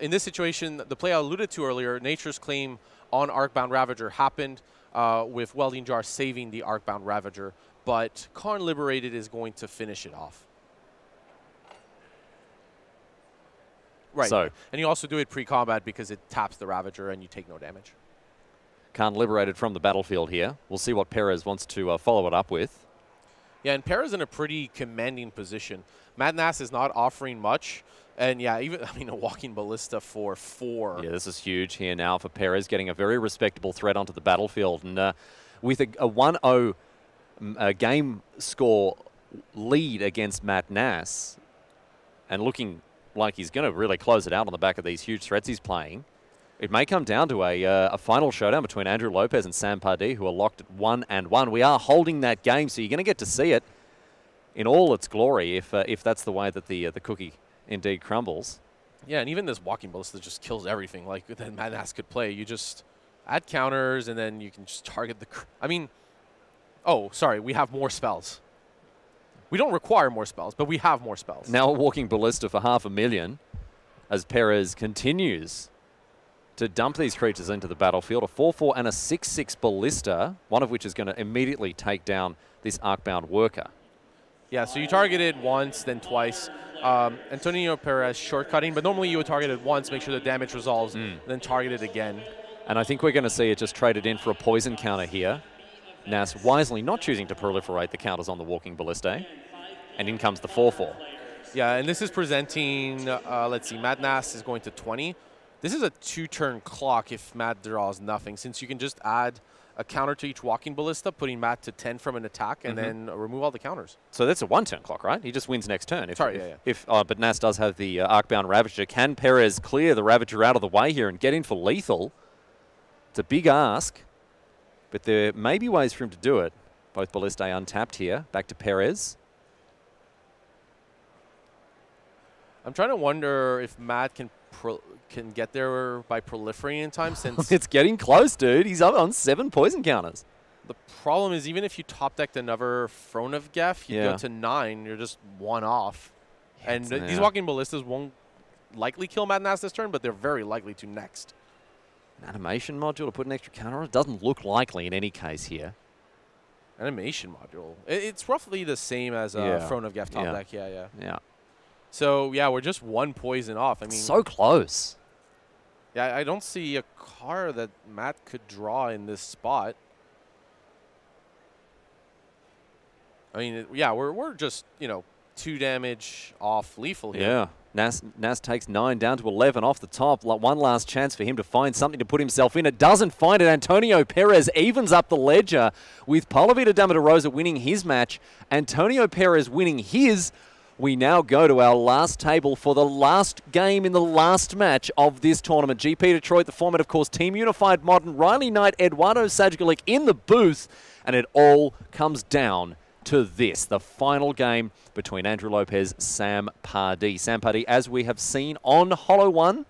in this situation, the play I alluded to earlier, Nature's Claim on Arcbound Ravager happened with Welding Jar saving the Arcbound Ravager, but Karn Liberated is going to finish it off. Right. So, and you also do it pre-combat because it taps the Ravager and you take no damage. Karn liberated from the battlefield here. We'll see what Perez wants to follow it up with. Yeah, and Perez in a pretty commanding position. Madnass is not offering much. And yeah, even, I mean, a Walking Ballista for 4. Yeah, this is huge here now for Perez, getting a very respectable threat onto the battlefield. And with a 1-0 game score lead against Matt Nass, and looking like he's going to really close it out on the back of these huge threats he's playing, it may come down to a final showdown between Andrew Lopez and Sam Pardee, who are locked at 1-1. We are holding that game, so you're going to get to see it in all its glory if that's the way that the cookie indeed crumbles. Yeah, and even this Walking Ballista just kills everything. Like, then Madnass could play. You just add counters, and then you can just target the... I mean... Oh, sorry, we have more spells. We don't require more spells, but we have more spells. Now a Walking Ballista for $500,000 as Perez continues to dump these creatures into the battlefield. A 4-4 and a 6-6 Ballista, one of which is going to immediately take down this Arcbound Worker. Yeah, so you target it once, then twice. Antonio Perez shortcutting, but normally you would target it once, make sure the damage resolves, then target it again. And I think we're going to see it just traded in for a poison counter here. Nass wisely not choosing to proliferate the counters on the Walking Ballista. And in comes the 4-4. Yeah, and this is presenting, let's see, Madnass is going to 20. This is a 2-turn clock if Matt draws nothing, since you can just add a counter to each walking ballista, putting Matt to 10 from an attack, and then remove all the counters. So that's a 1-turn clock, right? He just wins next turn. Sorry, But Nas does have the Arcbound Ravager. Can Perez clear the Ravager out of the way here and get in for lethal? It's a big ask, but there may be ways for him to do it. Both Ballistae untapped here. Back to Perez. I'm trying to wonder if Matt can get there by proliferating in time, since It's getting close, dude. He's up on 7 poison counters. the problem is even if you top decked another Throne of Geth, you go to 9, you're just 1 off. And these walking ballistas won't likely kill Matt Nas this turn, but they're very likely to next. An animation module to put an extra counter on? It doesn't look likely in any case here. Animation module. It's roughly the same as Throne of Geth top deck. Yeah. So, yeah, we're just 1 poison off. I mean, So close. yeah, I don't see a card that Matt could draw in this spot. I mean, we're just, 2 damage off lethal here. Yeah. Nas takes 9 down to 11 off the top. One last chance for him to find something to put himself in. It doesn't find it. Antonio Perez evens up the ledger with Polavita Damarosa winning his match. Antonio Perez winning his. We now go to our last table for the last game in the last match of this tournament. GP Detroit, the format, of course, Team Unified Modern, Riley Knight, Eduardo Sajgalik in the booth, and it all comes down to this, the final game between Andrew Lopez, Sam Pardee. Sam Pardee, as we have seen on Hollow 1,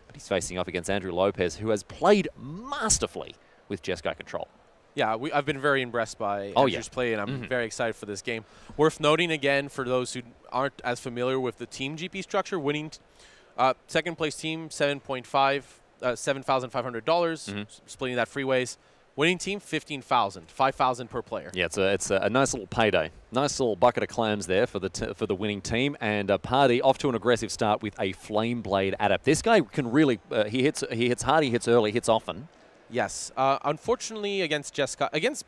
but he's facing off against Andrew Lopez, who has played masterfully with Jeskai Control. Yeah, I've been very impressed by Andrew's play, and I'm very excited for this game. Worth noting again, for those who aren't as familiar with the team GP structure, winning second place team, $7,500, splitting that freeways. Winning team, $15,000, $5,000 per player. Yeah, it's a nice little payday. Nice little bucket of clams there for the winning team. And Pardee off to an aggressive start with a Flame Blade Adept. This guy can really he hits hard, he hits early, hits often. Yes. Unfortunately, against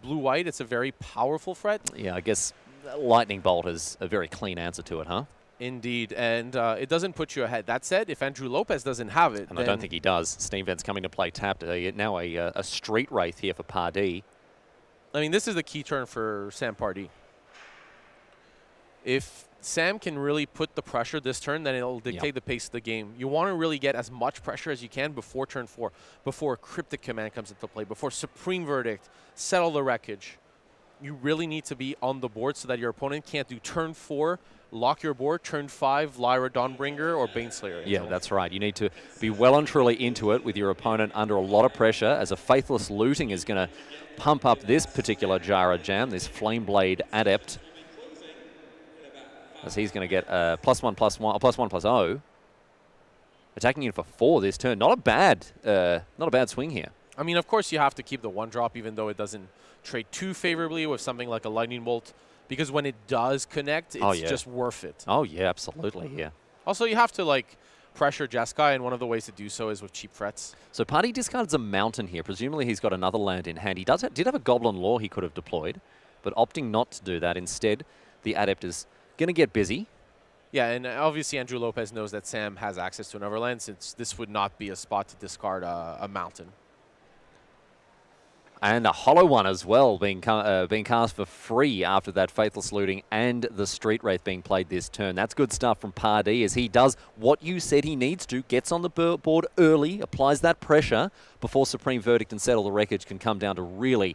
Blue-White, it's a very powerful threat. Yeah, I guess Lightning Bolt is a very clean answer to it, huh? Indeed, and it doesn't put you ahead. That said, if Andrew Lopez doesn't have it, and I don't think he does. Steam Vent's coming to play tapped. Now a Street Wraith here for Pardee. I mean, this is the key turn for Sam Pardee. If Sam can really put the pressure this turn, then it'll dictate the pace of the game. You want to really get as much pressure as you can before turn 4, before Cryptic Command comes into play, before Supreme Verdict, settle the wreckage. You really need to be on the board so that your opponent can't do turn 4, lock your board, turn 5, Lyra Dawnbringer, or Baneslayer. Yeah, that's right. You need to be well and truly into it with your opponent under a lot of pressure, as a Faithless Looting is going to pump up this particular Jara Jam, this Flame Blade Adept, as he's going to get a +1/+0, attacking in for 4 this turn. Not a bad swing here. I mean, of course, you have to keep the 1-drop, even though it doesn't trade too favorably with something like a Lightning Bolt, because when it does connect, it's just worth it. Oh yeah, absolutely. Yeah. Also, you have to pressure Jeskai, and one of the ways to do so is with cheap threats. So Pardee discards a mountain here. Presumably he's got another land in hand. He did have a Goblin Lore he could have deployed, but opting not to do that. Instead, the Adept is going to get busy. Yeah, and obviously Andrew Lopez knows that Sam has access to another land, since this would not be a spot to discard a mountain. And a Hollow One as well, being cast for free after that Faithless Looting and the Street Wraith being played this turn. That's good stuff from Pardee, as he does what you said he needs to, gets on the board early, applies that pressure before Supreme Verdict and Settle the Wreckage can come down to really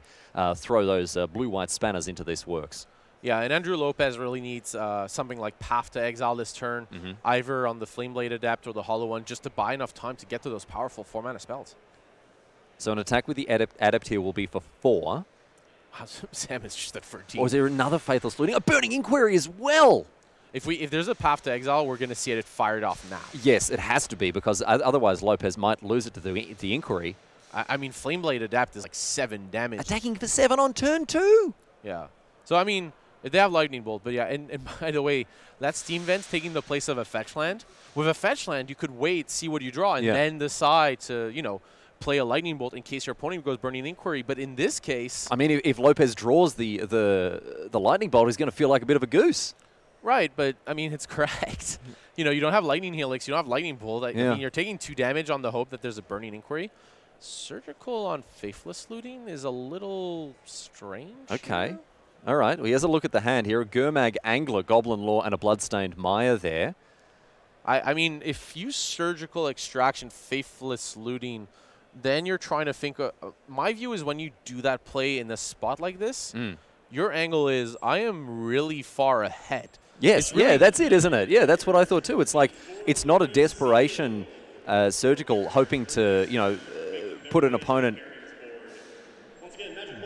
throw those blue-white spanners into this works. Yeah, and Andrew Lopez really needs something like Path to Exile this turn, either on the Flame Blade Adept or the Hollow One, just to buy enough time to get to those powerful 4-mana spells. So an attack with the Adept here will be for 4. Sam is just at 13. Or is there another Faithless Looting? A Burning Inquiry as well! If there's a Path to Exile, we're going to see it fired off now. Yes, it has to be, because otherwise Lopez might lose it to the Inquiry. I mean, Flame Blade Adapt is 7 damage. Attacking for 7 on turn 2! Yeah. So, I mean, they have Lightning Bolt, but yeah, and by the way, that Steam Vent's taking the place of a fetch land. With a fetch land, you could wait, see what you draw, and then decide to, play a Lightning Bolt in case your opponent goes Burning Inquiry. But in this case, I mean, if Lopez draws the Lightning Bolt, he's going to feel like a bit of a goose. Right, but I mean, it's correct. you know, you don't have Lightning Helix, you don't have Lightning Bolt. I mean, you're taking 2 damage on the hope that there's a Burning Inquiry. Surgical on Faithless Looting is a little strange. Okay. Here. All right. Well, he has a look at the hand here. A Gurmag Angler, Goblin Law, and a Bloodstained Maya there. I mean, if you Surgical Extraction, Faithless Looting, then you're trying to think. My view is when you do that play in a spot like this, your angle is, I am really far ahead. Yes, really, yeah, that's it, isn't it? Yeah, that's what I thought too. It's like, it's not a desperation Surgical hoping to, you know, put an opponent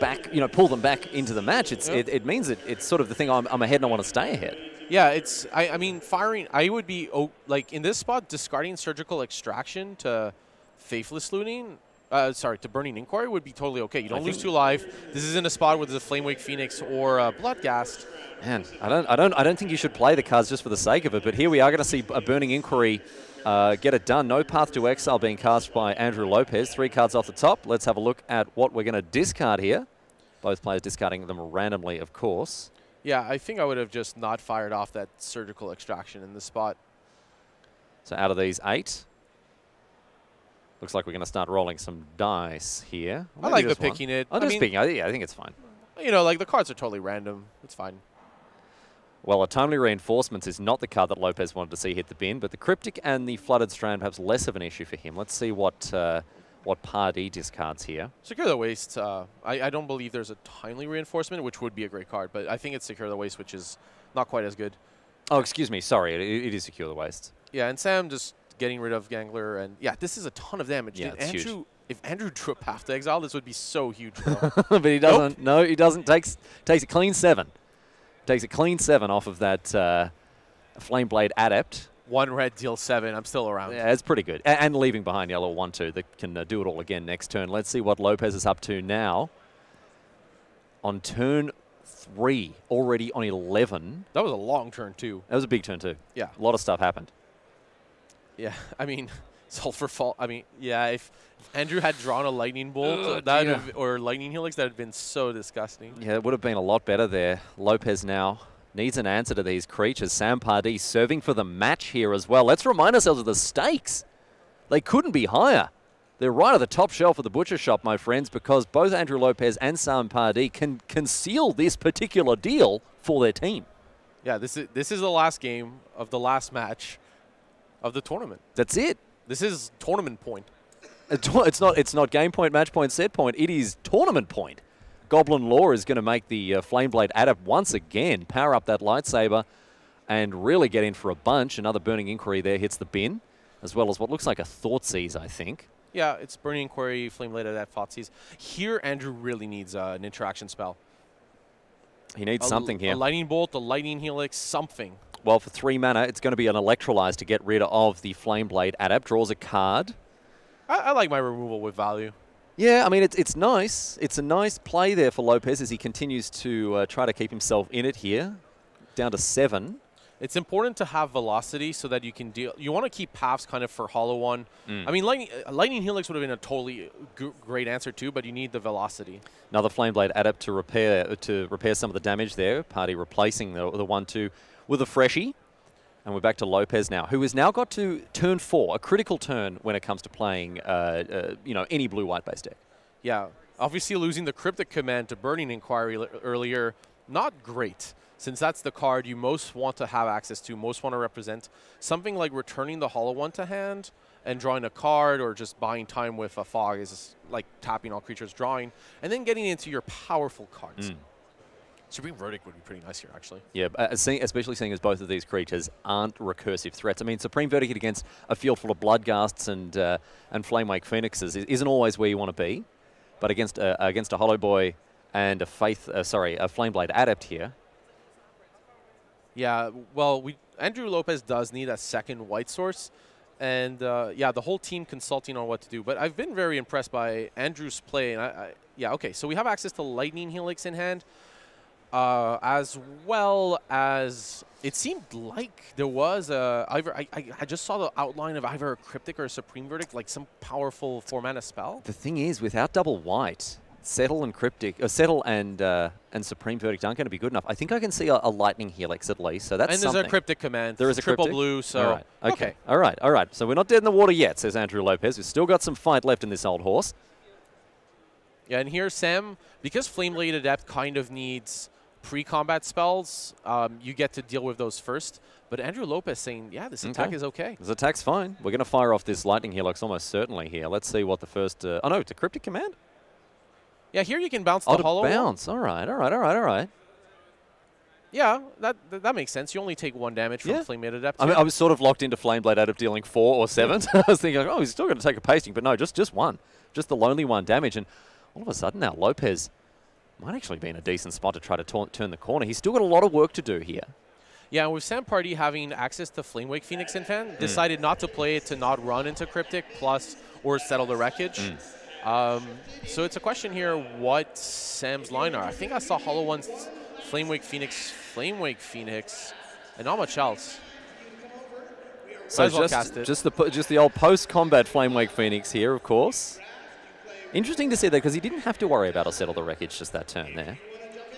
back, you know, pull them back into the match. It means that it's sort of the thing, I'm ahead and I want to stay ahead. Yeah, it's, I mean, firing, I would be, like, in this spot, discarding Surgical Extraction to Faithless Looting, to Burning Inquiry would be totally okay. You don't lose 2 life. This isn't a spot with a Flamewake Phoenix or Bloodghast. Man, I don't think you should play the cards just for the sake of it, but here we are going to see a Burning Inquiry get it done. No Path to Exile being cast by Andrew Lopez. 3 cards off the top. Let's have a look at what we're going to discard here. Both players discarding them randomly, of course. Yeah, I think I would have just not fired off that Surgical Extraction in this spot. So out of these 8, looks like we're going to start rolling some dice here. I like the picking it. I'm just picking. I think it's fine. You know, like, the cards are totally random. It's fine. Well, a Timely Reinforcements is not the card that Lopez wanted to see hit the bin, but the Cryptic and the Flooded Strand perhaps less of an issue for him. Let's see what Pardee discards here. Secure the Waste. I don't believe there's a Timely Reinforcement, which would be a great card, but I think it's Secure the Waste, which is not quite as good. Oh, excuse me. Sorry, it is Secure the Waste. Yeah, and Sam just getting rid of Gangler, and yeah, this is a ton of damage. Yeah, it's huge. If Andrew drew a Path to Exile, this would be so huge. But he doesn't. Nope. No, he doesn't. Takes a clean 7. Takes a clean 7 off of that Flameblade Adept. 1 red, deal 7. I'm still around. Yeah, it's pretty good. And leaving behind yellow 1-2 that can do it all again next turn. Let's see what Lopez is up to now. On turn 3, already on 11. That was a long turn, too. That was a big turn, too. Yeah. A lot of stuff happened. Yeah, I mean, Sulfur Fall. I mean, yeah, if Andrew had drawn a Lightning Bolt or Lightning Helix, that would have been so disgusting. Yeah, it would have been a lot better there. Lopez now needs an answer to these creatures. Sam Pardee serving for the match here as well. Let's remind ourselves of the stakes. They couldn't be higher. They're right at the top shelf of the butcher shop, my friends, because both Andrew Lopez and Sam Pardee can seal this particular deal for their team. Yeah, this is the last game of the last match of the tournament. That's it. This is tournament point. It's not game point, match point, set point. It is tournament point. Goblin Law is going to make the Flameblade Adept once again power up that lightsaber and really get in for a bunch. Another Burning Inquiry there hits the bin, as well as what looks like a Thoughtseize, I think. Yeah, it's Burning Inquiry, Flameblade Adept, Thoughtseize. Here, Andrew really needs an interaction spell. He needs something here. A Lightning Bolt, a Lightning Helix, something. Well, for 3 mana, it's going to be an Electrolyze to get rid of the Flameblade Adept. Draws a card. I like my removal with value. Yeah, I mean, it's nice. It's a nice play there for Lopez as he continues to try to keep himself in it here. Down to 7. It's important to have velocity so that you can deal. You want to keep paths kind of for Hollow One. I mean, Lightning Helix would have been a totally great answer too, but you need the velocity. Another Flameblade Adept to repair some of the damage there. Pardee replacing the 1-2 with a freshie. And we're back to Lopez now, who has now got to turn 4, a critical turn when it comes to playing, you know, any blue-white based deck. Yeah, obviously losing the Cryptic Command to Burning Inquiry earlier, not great, since that's the card you most want to have access to, most want to represent. Something like returning the Hollow One to hand and drawing a card, or just buying time with a Fog is like tapping all creatures, drawing, and then getting into your powerful cards. Supreme Verdict would be pretty nice here, actually. Yeah, especially seeing as both of these creatures aren't recursive threats. I mean, Supreme Verdict against a field full of Bloodghasts and Flamewake Phoenixes isn't always where you want to be, but against a Hollow Boy and a Flameblade Adept here. Yeah, well, Andrew Lopez does need a second white source, and yeah, the whole team consulting on what to do. But I've been very impressed by Andrew's play, and yeah, okay, so we have access to Lightning Helix in hand. As well as it seemed like there was either I just saw the outline of either a Cryptic or a Supreme Verdict, like some powerful 4-mana spell. The thing is, without double white, Settle and Cryptic, Settle and Supreme Verdict aren't going to be good enough. I think I can see a Lightning Helix at least, so that's And there's something. a Cryptic command. There is a triple Cryptic? blue, so... All right. Okay. All right. All right. So we're not dead in the water yet, says Andrew Lopez. We've still got some fight left in this old horse. Yeah, and here Sam, because Flame Blade Adept kind of needs pre-combat spells, you get to deal with those first. But Andrew Lopez saying, yeah, this attack is okay. This attack's fine. We're going to fire off this Lightning Helix almost certainly here. Let's see what the first... oh, no, it's a Cryptic command? Yeah, here you can bounce the hollow. Bounce. All right, all right, all right, all right. Yeah, that makes sense. You only take 1 damage from Flame Blade Adept. I mean, I was sort of locked into Flame Blade Adept dealing 4 or 7. I was thinking, oh, he's still going to take a pasting, but no, just 1. Just the lonely 1 damage. And all of a sudden now, Lopez might actually be in a decent spot to try to turn the corner. He's still got a lot of work to do here. Yeah, and with Sam Party having access to Flamewake Phoenix in hand, decided not to play it to not run into Cryptic plus or settle the wreckage. So it's a question here what Sam's line are. I think I saw Hollow One's Flamewake Phoenix, and not much else. So just the old post-combat Flamewake Phoenix here, of course. Interesting to see that because he didn't have to worry about or settle the wreckage just that turn there.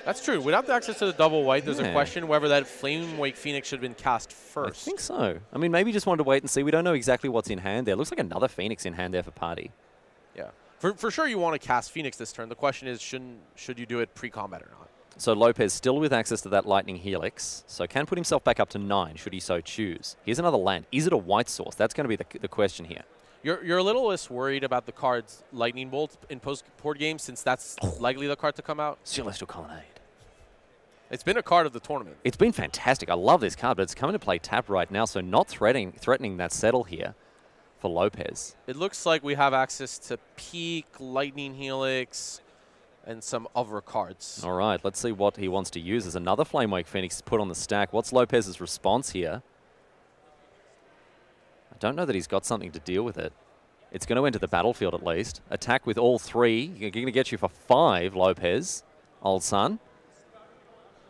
That's true. Without the access to the double white, there's a question whether that Flamewake Phoenix should have been cast first. I think so. I mean, maybe just wanted to wait and see. We don't know exactly what's in hand there. Looks like another Phoenix in hand there for Party. Yeah. For sure you want to cast Phoenix this turn. The question is, should you do it pre-combat or not? So Lopez still with access to that Lightning Helix, so can put himself back up to 9 should he so choose. Here's another land. Is it a white source? That's going to be the question here. You're a little less worried about the card's Lightning Bolt in post-port games since that's likely the card to come out. Celestial Colonnade. It's been a card of the tournament. It's been fantastic. I love this card, but it's coming to play tap right now, so not threatening that settle here for Lopez. It looks like we have access to Peak, Lightning Helix, and some other cards. All right, let's see what he wants to use. There's another Flamewake Phoenix put on the stack. What's Lopez's response here? I don't know that he's got something to deal with it. It's going to enter the battlefield at least. Attack with all 3. You're going to get you for 5, Lopez, old son.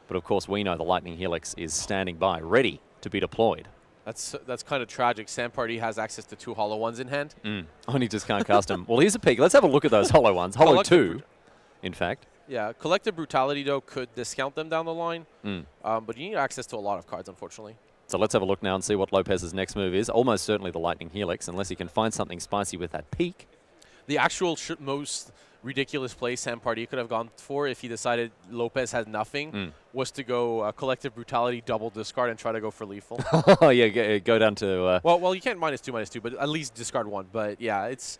But of course, we know the Lightning Helix is standing by, ready to be deployed. That's kind of tragic. Sam Party has access to 2 Hollow Ones in hand. Only just can't cast them. Well, here's a peek. Let's have a look at those Hollow Ones. Hollow 2, in fact. Yeah, Collective Brutality, though, could discount them down the line. But you need access to a lot of cards, unfortunately. So let's have a look now and see what Lopez's next move is. Almost certainly the Lightning Helix, unless he can find something spicy with that peak. The actual most ridiculous play Sam Party could have gone for if he decided Lopez had nothing was to go Collective Brutality, double discard, and try to go for lethal. Oh, yeah, go down to... Well, you can't -2/-2, but at least discard 1. But, yeah, it's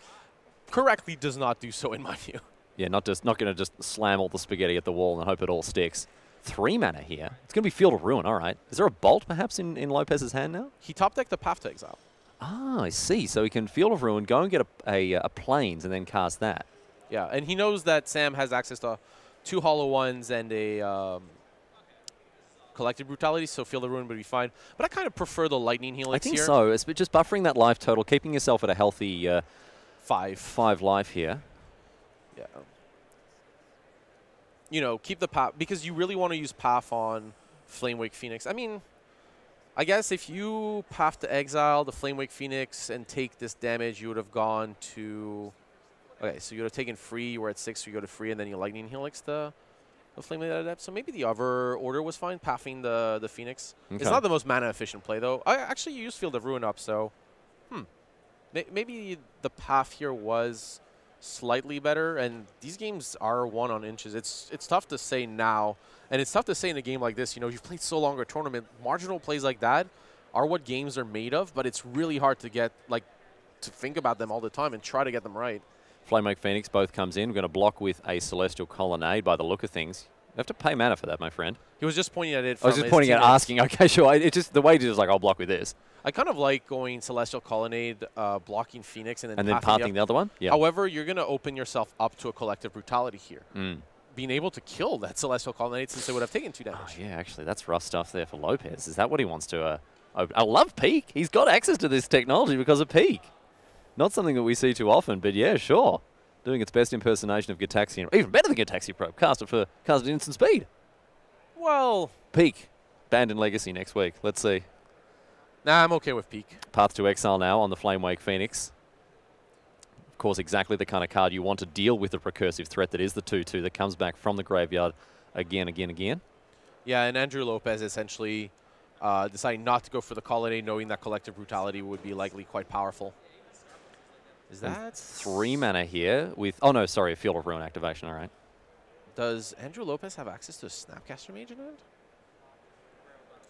correctly does not do so in my view. Yeah, not going to just slam all the spaghetti at the wall and hope it all sticks. 3 mana here. It's going to be Field of Ruin, all right. Is there a Bolt, perhaps, in Lopez's hand now? He top-decked the Path to Exile. Ah, I see. So he can Field of Ruin, go and get a Plains, and then cast that. Yeah, and he knows that Sam has access to 2 Hollow Ones and a Collective Brutality, so Field of Ruin would be fine. But I kind of prefer the Lightning Helix here. I think so. It's just buffering that life total, keeping yourself at a healthy 5 life here. Yeah. You know, keep the path, because you really want to use Path on Flamewake Phoenix. I mean, I guess if you Path to Exile the Flamewake Phoenix and take this damage, you would have gone to... Okay, so you would have taken free, you were at 6, so you go to free, and then you Lightning Helix the Flamewake Adept. So maybe the other order was fine, pathing the Phoenix. Okay. It's not the most mana-efficient play, though. I actually used Field of Ruin up, so... Maybe the path here was slightly better, and these games are won on inches. It's tough to say now, and it's tough to say in a game like this. You know, you've played so long a tournament, marginal plays like that are what games are made of, but it's really hard to get, to think about them all the time and try to get them right. Flamewake Phoenix both comes in. We're going to block with a Celestial Colonnade by the look of things. You have to pay mana for that, my friend. He was just pointing at it. I was just pointing at asking. Okay, sure. It's just the way to just I'll block with this. I kind of like going Celestial Colonnade, blocking Phoenix, and then pathing the other one. Yeah. However, you're going to open yourself up to a Collective Brutality here. Being able to kill that Celestial Colonnade since it would have taken 2 damage. Oh, yeah, actually, that's rough stuff there for Lopez. Is that what he wants to... I love Peak. He's got access to this technology because of Peak. Not something that we see too often, but yeah, sure. Doing its best impersonation of Gitaxian. Even better than Gitaxian Probe. Cast it instant speed. Well... Peak. Banned in Legacy next week. Let's see. Nah, I'm okay with Peak. Path to Exile now on the Flamewake Phoenix. Of course, exactly the kind of card you want to deal with the recursive threat that is the 2/2 that comes back from the graveyard again. Yeah, and Andrew Lopez essentially deciding not to go for the Colonnade, knowing that Collective Brutality would be likely quite powerful. Is that 3 mana here with... Oh, no, sorry, a Field of Ruin activation, all right. Does Andrew Lopez have access to a Snapcaster Mage in hand?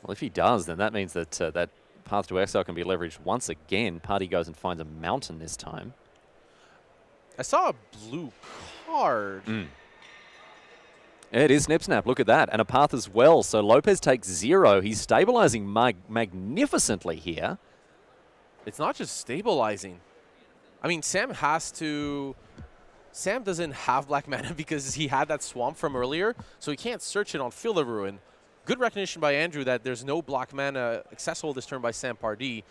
Well, if he does, then that means that that Path to Exile can be leveraged once again. Party goes and finds a mountain this time. I saw a blue card. It is Snip Snap, look at that. And a Path as well, so Lopez takes 0. He's stabilizing magnificently here. It's not just stabilizing. I mean, Sam has to... Sam doesn't have black mana because he had that swamp from earlier, so he can't search it on Field of Ruin. Good recognition by Andrew that there's no black mana accessible this turn by Sam Pardee,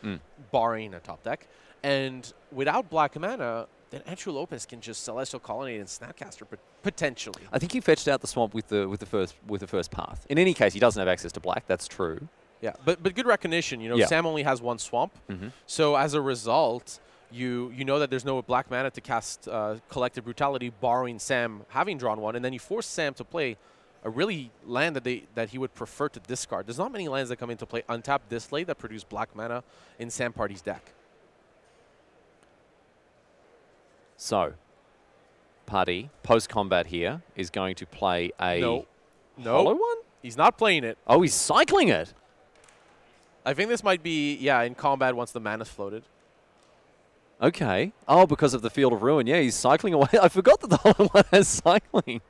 barring a top deck. And without black mana, then Andrew Lopez can just Celestial Colonnade and Snapcaster potentially. I think he fetched out the swamp with the first Path. In any case, he doesn't have access to black. That's true. Yeah, but good recognition. You know, Yeah. Sam only has 1 swamp, so as a result, you know that there's no black mana to cast Collective Brutality, borrowing Sam having drawn 1, and then you force Sam to play a really land that he would prefer to discard. There's not many lands that come into play untapped this late that produce black mana in Sam Pardee's deck. So, Pardee, post-combat here, is going to play a hollow one? He's not playing it. Oh, he's cycling it. I think this might be, yeah, in combat once the mana's floated. Okay. Oh, because of the Field of Ruin. Yeah, he's cycling away. I forgot that the hollow one has cycling.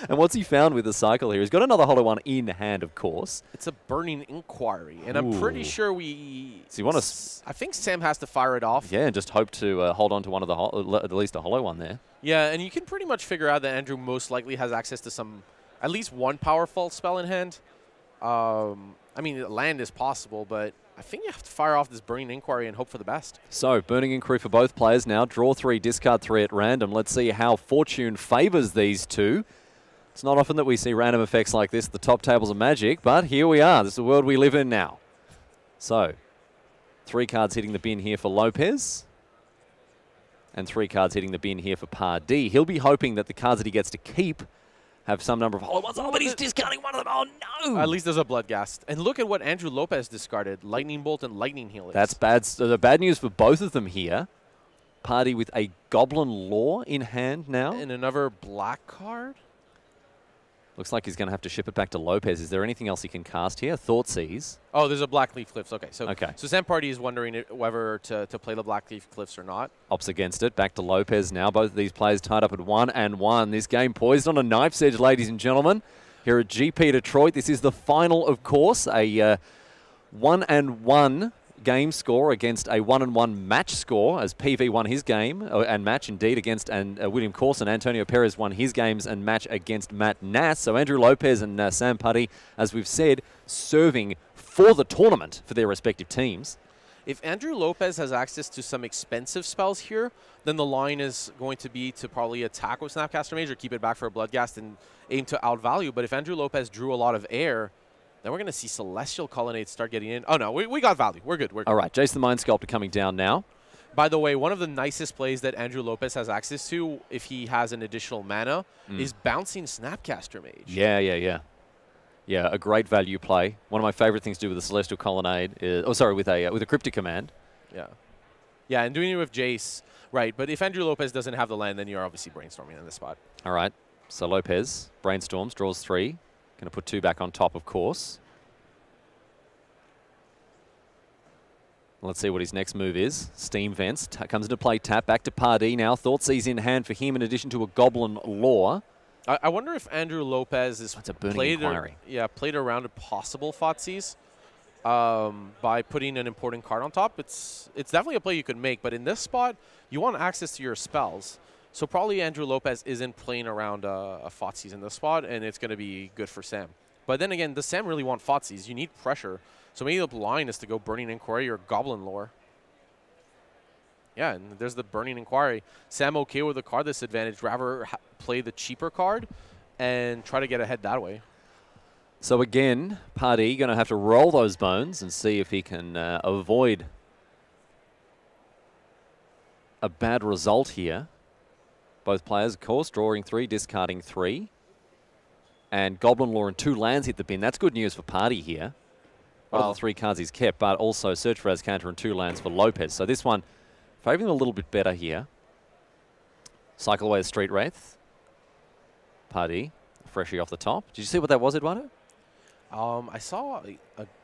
And what's he found with the cycle here? He's got another hollow one in hand, of course. It's a Burning Inquiry, and I'm pretty sure we... So you want to... I think Sam has to fire it off. Yeah, and just hope to hold on to one of the at least a hollow one there. Yeah, and you can pretty much figure out that Andrew most likely has access to at least one powerful spell in hand. I mean, land is possible, but I think you have to fire off this Burning Inquiry and hope for the best. So, Burning Inquiry for both players now. Draw 3, discard 3 at random. Let's see how fortune favors these two. It's not often that we see random effects like this at the top tables of Magic, but here we are. This is the world we live in now. So, 3 cards hitting the bin here for Lopez. And 3 cards hitting the bin here for Pardee. He'll be hoping that the cards that he gets to keep have some number of hollow ones. Oh, but he's discarding one of them. Oh, no! At least there's a Bloodghast. And look at what Andrew Lopez discarded. Lightning Bolt and Lightning Helix. That's bad. So the bad news for both of them here. Pardee with a Goblin Lore in hand now. And another black card? Looks like he's going to have to ship it back to Lopez. Is there anything else he can cast here? Thoughtseize. Oh, there's a Black Leaf Cliffs. Okay, so Okay. so Sam Pardee is wondering whether to play the Black Leaf Cliffs or not. Opts against it. Back to Lopez now. Both of these players tied up at 1-1. This game poised on a knife's edge, ladies and gentlemen. Here at GP Detroit, this is the final, of course. A 1-1 game score against a 1-1 match score, as PV won his game and match indeed against William Corson. Antonio Perez won his games and match against Matt Nass. So Andrew Lopez and Sam Pardee, as we've said, serving for the tournament for their respective teams. If Andrew Lopez has access to some expensive spells here, then the line is going to be to probably attack with Snapcaster Mage or keep it back for a Bloodghast and aim to outvalue. But if Andrew Lopez drew a lot of air, then we're going to see Celestial Colonnade start getting in. Oh, no, we got value. We're good. We're good. All right, Jason the Mind Sculptor coming down now. By the way, one of the nicest plays that Andrew Lopez has access to, if he has an additional mana, is bouncing Snapcaster Mage. Yeah, a great value play. One of my favorite things to do with the Celestial Colonnade is, with a Cryptic Command. Yeah, and doing it with Jace, right. But if Andrew Lopez doesn't have the land, then you're obviously brainstorming in this spot. All right, so Lopez brainstorms, draws 3. Going to put 2 back on top, of course. Let's see what his next move is. Steam Vents comes into play. Tap back to Pardee now. Thoughtseize in hand for him in addition to a Goblin Lore. I wonder if Andrew Lopez is played around a possible Thoughtseize by putting an important card on top. It's definitely a play you could make, but in this spot, you want access to your spells. So probably Andrew Lopez isn't playing around a Thoughtseize in this spot, and it's going to be good for Sam. But then again, does Sam really want Thoughtseize? You need pressure. So maybe the line is to go Burning Inquiry or Goblin Lore. Yeah, and there's the Burning Inquiry. Sam okay with the card disadvantage, rather play the cheaper card and try to get ahead that way. So again, Pardee going to have to roll those bones and see if he can avoid a bad result here. Both players, of course, drawing 3, discarding 3. And Goblin Law and 2 lands hit the bin. That's good news for Party here. One of the 3 cards he's kept, but also Search for Azcanta and 2 lands for Lopez. So this one favouring him a little bit better here. Cycle away the Street Wraith. Party, freshie off the top. Did you see what that was, Eduardo? I saw,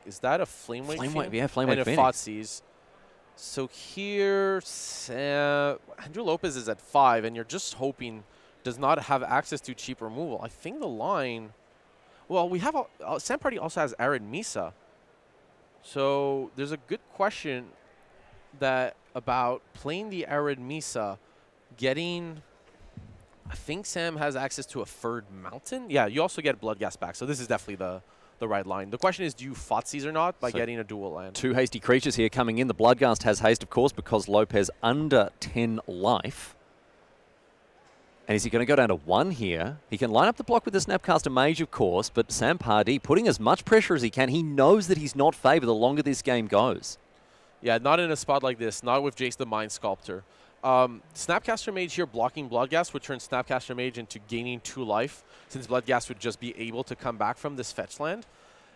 is that a Flamewake? Yeah, Flamewake Phoenix. And a Thoughtseize. So here, Andrew Lopez is at 5, and you're just hoping does not have access to cheap removal. I think the line, well, we have, Sam Party also has Arid Misa. So there's a good question that about playing the Arid Misa, getting, I think Sam has access to a Furred Mountain. Yeah, you also get Bloodghast back, so this is definitely the right line. The question is, do you Thoughtseize or not by getting a dual land? 2 hasty creatures here coming in. The Bloodghast has haste, of course, because Lopez under 10 life. And is he going to go down to 1 here? He can line up the block with the Snapcaster Mage, of course, but Sam Pardee putting as much pressure as he can. He knows that he's not favoured the longer this game goes. Yeah, not in a spot like this, not with Jace the Mind Sculptor. Snapcaster Mage here blocking Bloodghast would turn Snapcaster Mage into gaining 2 life, since Bloodghast would just be able to come back from this fetch land.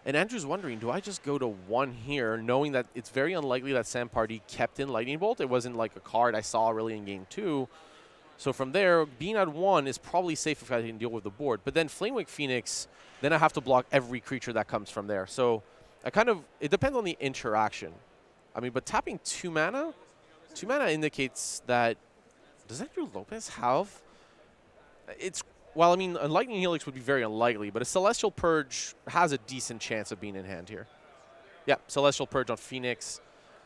And Andrew's wondering, do I just go to 1 here, knowing that it's very unlikely that Sam Pardee kept in Lightning Bolt? It wasn't like a card I saw really in game 2. So from there, being at 1 is probably safe if I can deal with the board. But then Flamewake Phoenix, then I have to block every creature that comes from there. So I kind of, it depends on the interaction. I mean, but tapping 2 mana indicates that, does Andrew Lopez have, it's, well, I mean, a Lightning Helix would be very unlikely, but a Celestial Purge has a decent chance of being in hand here. Yeah, Celestial Purge on Phoenix,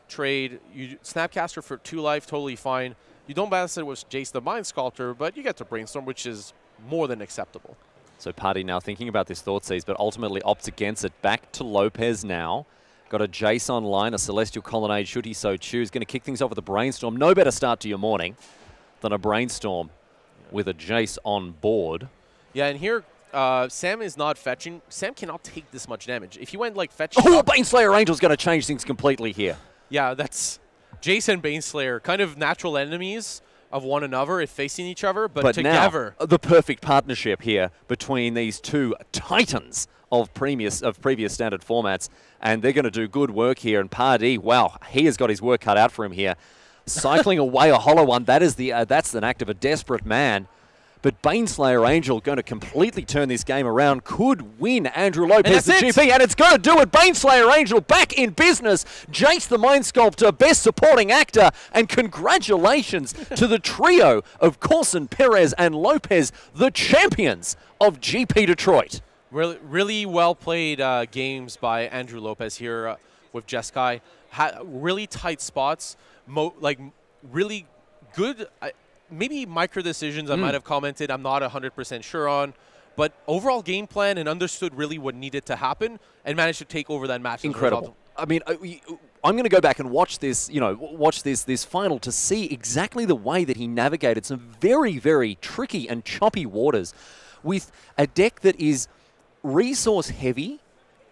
trade, you Snapcaster for 2 life, totally fine. You don't balance it with Jace the Mind Sculptor, but you get to Brainstorm, which is more than acceptable. So Party now thinking about this Thoughtseize, but ultimately opts against it. Back to Lopez now. Got a Jace online, a Celestial Colonnade, should he so choose. Going to kick things off with a Brainstorm. No better start to your morning than a Brainstorm with a Jace on board. Yeah, and here, Sam is not fetching. Sam cannot take this much damage. If he went like fetch... Oh, Baneslayer Angel's going to change things completely here. Yeah, that's... Jace and Baneslayer, kind of natural enemies of one another if facing each other, but together. Now, the perfect partnership here between these 2 titans of previous standard formats, and they're going to do good work here. And Pardee, wow, he has got his work cut out for him here. Cycling away a Hollow One, that's an act of a desperate man. But Baneslayer Angel going to completely turn this game around, could win Andrew Lopez the GP, and it's going to do it. Baneslayer Angel back in business. Jace the Mind Sculptor, best supporting actor, and congratulations to the trio of Corson, Perez, and Lopez, the champions of GP Detroit. Really well played games by Andrew Lopez here with Jeskai. Really tight spots, really good. Maybe micro decisions I might have commented I'm not 100% sure on, but overall game plan and understood really what needed to happen and managed to take over that match. Incredible. I mean, I'm going to go back and watch this, watch this final to see exactly the way that he navigated some very, very tricky and choppy waters with a deck that is resource heavy.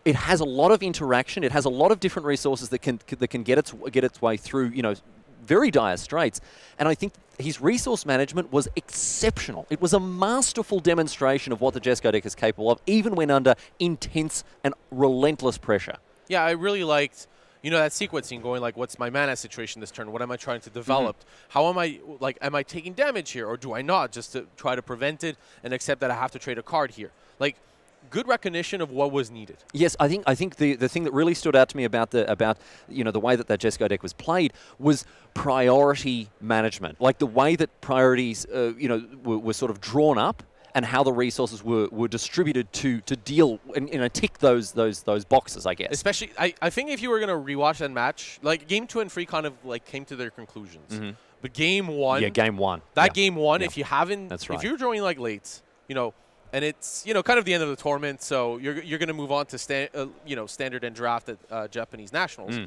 It has a lot of interaction. It has a lot of different resources that can get its way through, very dire straits. And I think his resource management was exceptional. It was a masterful demonstration of what the Jeskai deck is capable of, even when under intense and relentless pressure. Yeah, I really liked, that sequencing going like, what's my mana situation this turn? What am I trying to develop? How am I taking damage here or do I not? Just to try to prevent it and accept that I have to trade a card here. Good recognition of what was needed. Yes, I think the thing that really stood out to me about the way that Jeskai deck was played was priority management. Like the way that priorities were sort of drawn up and how the resources were distributed to deal and tick those boxes, I guess. Especially, I think if you were going to rewatch that match, like game 2 and 3 kind of came to their conclusions. But game 1, game 1, game 1, if you haven't, that's right. If you're drawing like late, and it's kind of the end of the tournament, so you're going to move on to standard and draft at Japanese nationals.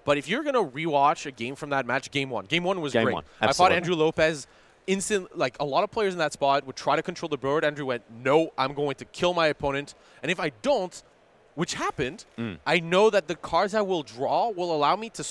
But if you're going to rewatch a game from that match, game 1 was great. I thought Andrew Lopez a lot of players in that spot would try to control the board. Andrew went, no, I'm going to kill my opponent, and if I don't, which happened, I know that the cards I will draw will allow me to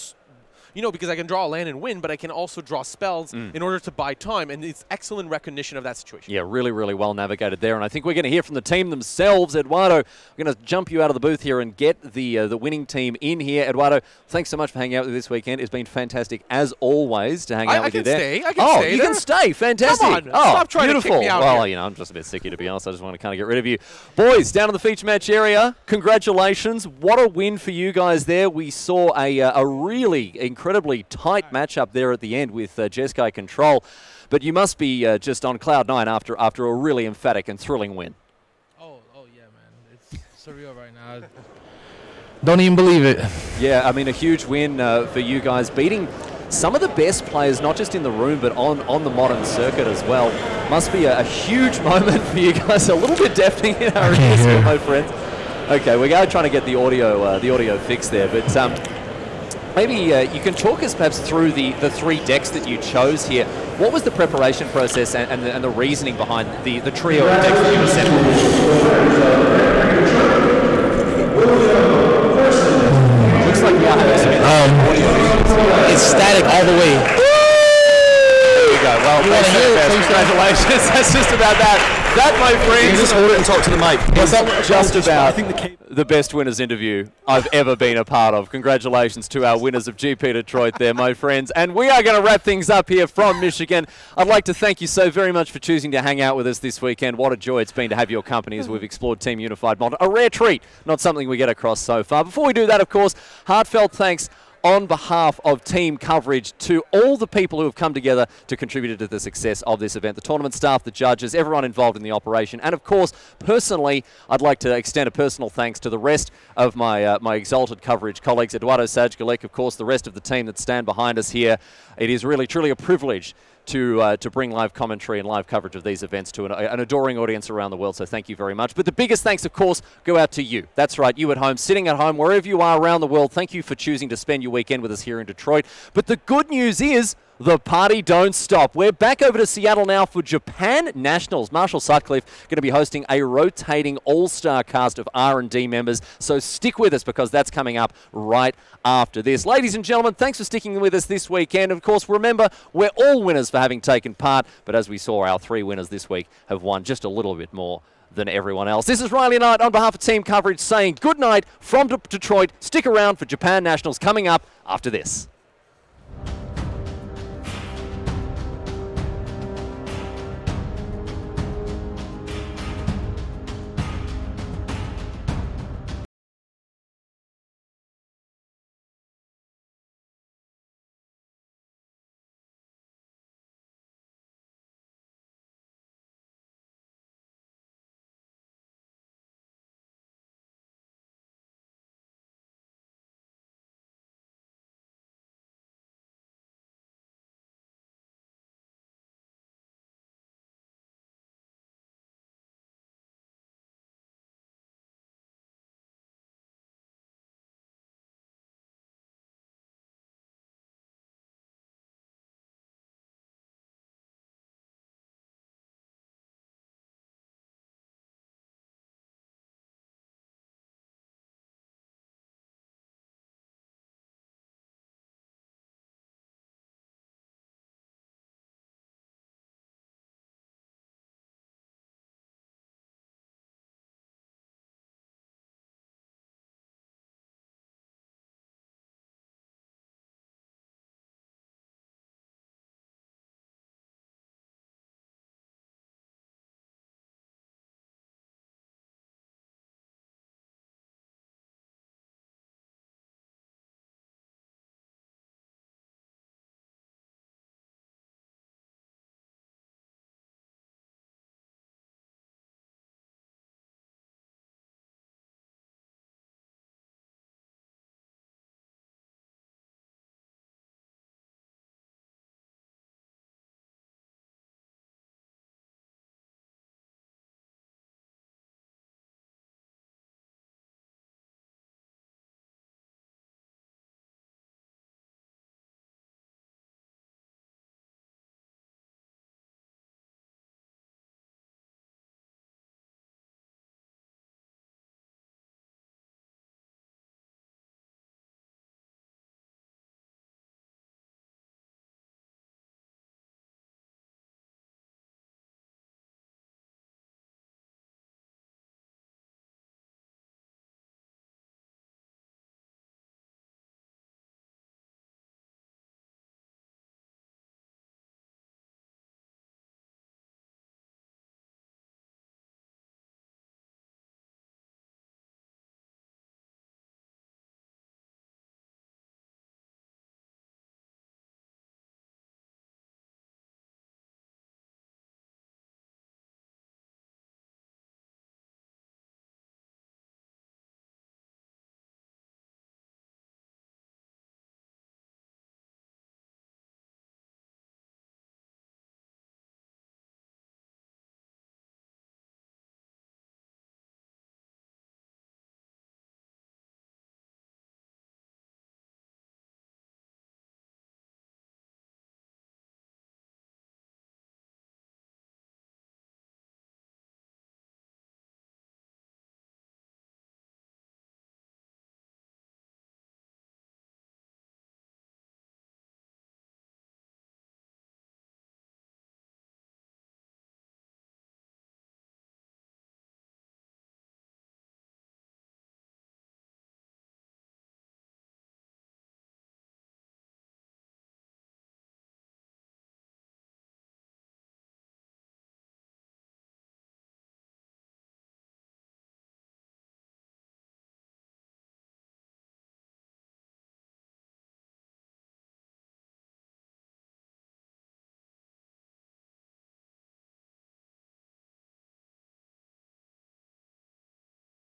you know, because I can draw a land and win, but I can also draw spells in order to buy time, and it's excellent recognition of that situation. Yeah, really, really well navigated there, and I think we're going to hear from the team themselves. Eduardo, we're going to jump you out of the booth here and get the winning team in here. Eduardo, thanks so much for hanging out with me this weekend. It's been fantastic, as always, to hang out with you there. I can stay. You can stay. Fantastic. Come on, stop trying to kick me out Well, here. you know, I'm just a bit sicky, to be honest. I just want to kind of get rid of you. Boys, down in the feature match area, congratulations. What a win for you guys there. We saw a really incredibly tight matchup there at the end with Jeskai Control. But you must be just on cloud nine after a really emphatic and thrilling win. Oh yeah, man. It's surreal right now. Don't even believe it. Yeah, I mean, a huge win for you guys, beating some of the best players, not just in the room, but on the modern circuit as well. Must be a huge moment for you guys. A little bit deafening in our ears, my friends. Okay, we're going to try to get the audio fixed there, but maybe you can talk us perhaps through the 3 decks that you chose here. What was the preparation process and the reasoning behind the trio of decks that you assembled? Looks like we are having some audio. It's static all the way. There you go. Well, congratulations. That's just about that. That, my friends, just hold it and talk to the mic. is just about the best winners interview I've ever been a part of. Congratulations to our winners of GP Detroit there, my friends. And we are going to wrap things up here from Michigan. I'd like to thank you so very much for choosing to hang out with us this weekend. What a joy it's been to have your company as we've explored Team Unified Mod. A rare treat, not something we get across so far. Before we do that, of course, heartfelt thanks on behalf of team coverage to all the people who have come together to contribute to the success of this event. The tournament staff, the judges, everyone involved in the operation. And of course, personally, I'd like to extend a personal thanks to the rest of my my exalted coverage colleagues, Eduardo Sajgalek, of course, the rest of the team that stand behind us here. It is really, truly a privilege to bring live commentary and live coverage of these events to an adoring audience around the world, so thank you very much. But the biggest thanks, of course, go out to you. That's right, you at home, sitting at home, wherever you are around the world. Thank you for choosing to spend your weekend with us here in Detroit. But the good news is the party don't stop. We're back over to Seattle now for Japan Nationals. Marshall Sutcliffe going to be hosting a rotating all-star cast of R&D members, so stick with us because that's coming up right after this. Ladies and gentlemen, thanks for sticking with us this weekend. Of course, remember, we're all winners for having taken part, but as we saw, our 3 winners this week have won just a little bit more than everyone else. This is Riley Knight on behalf of team coverage saying good night from Detroit. Stick around for Japan Nationals coming up after this.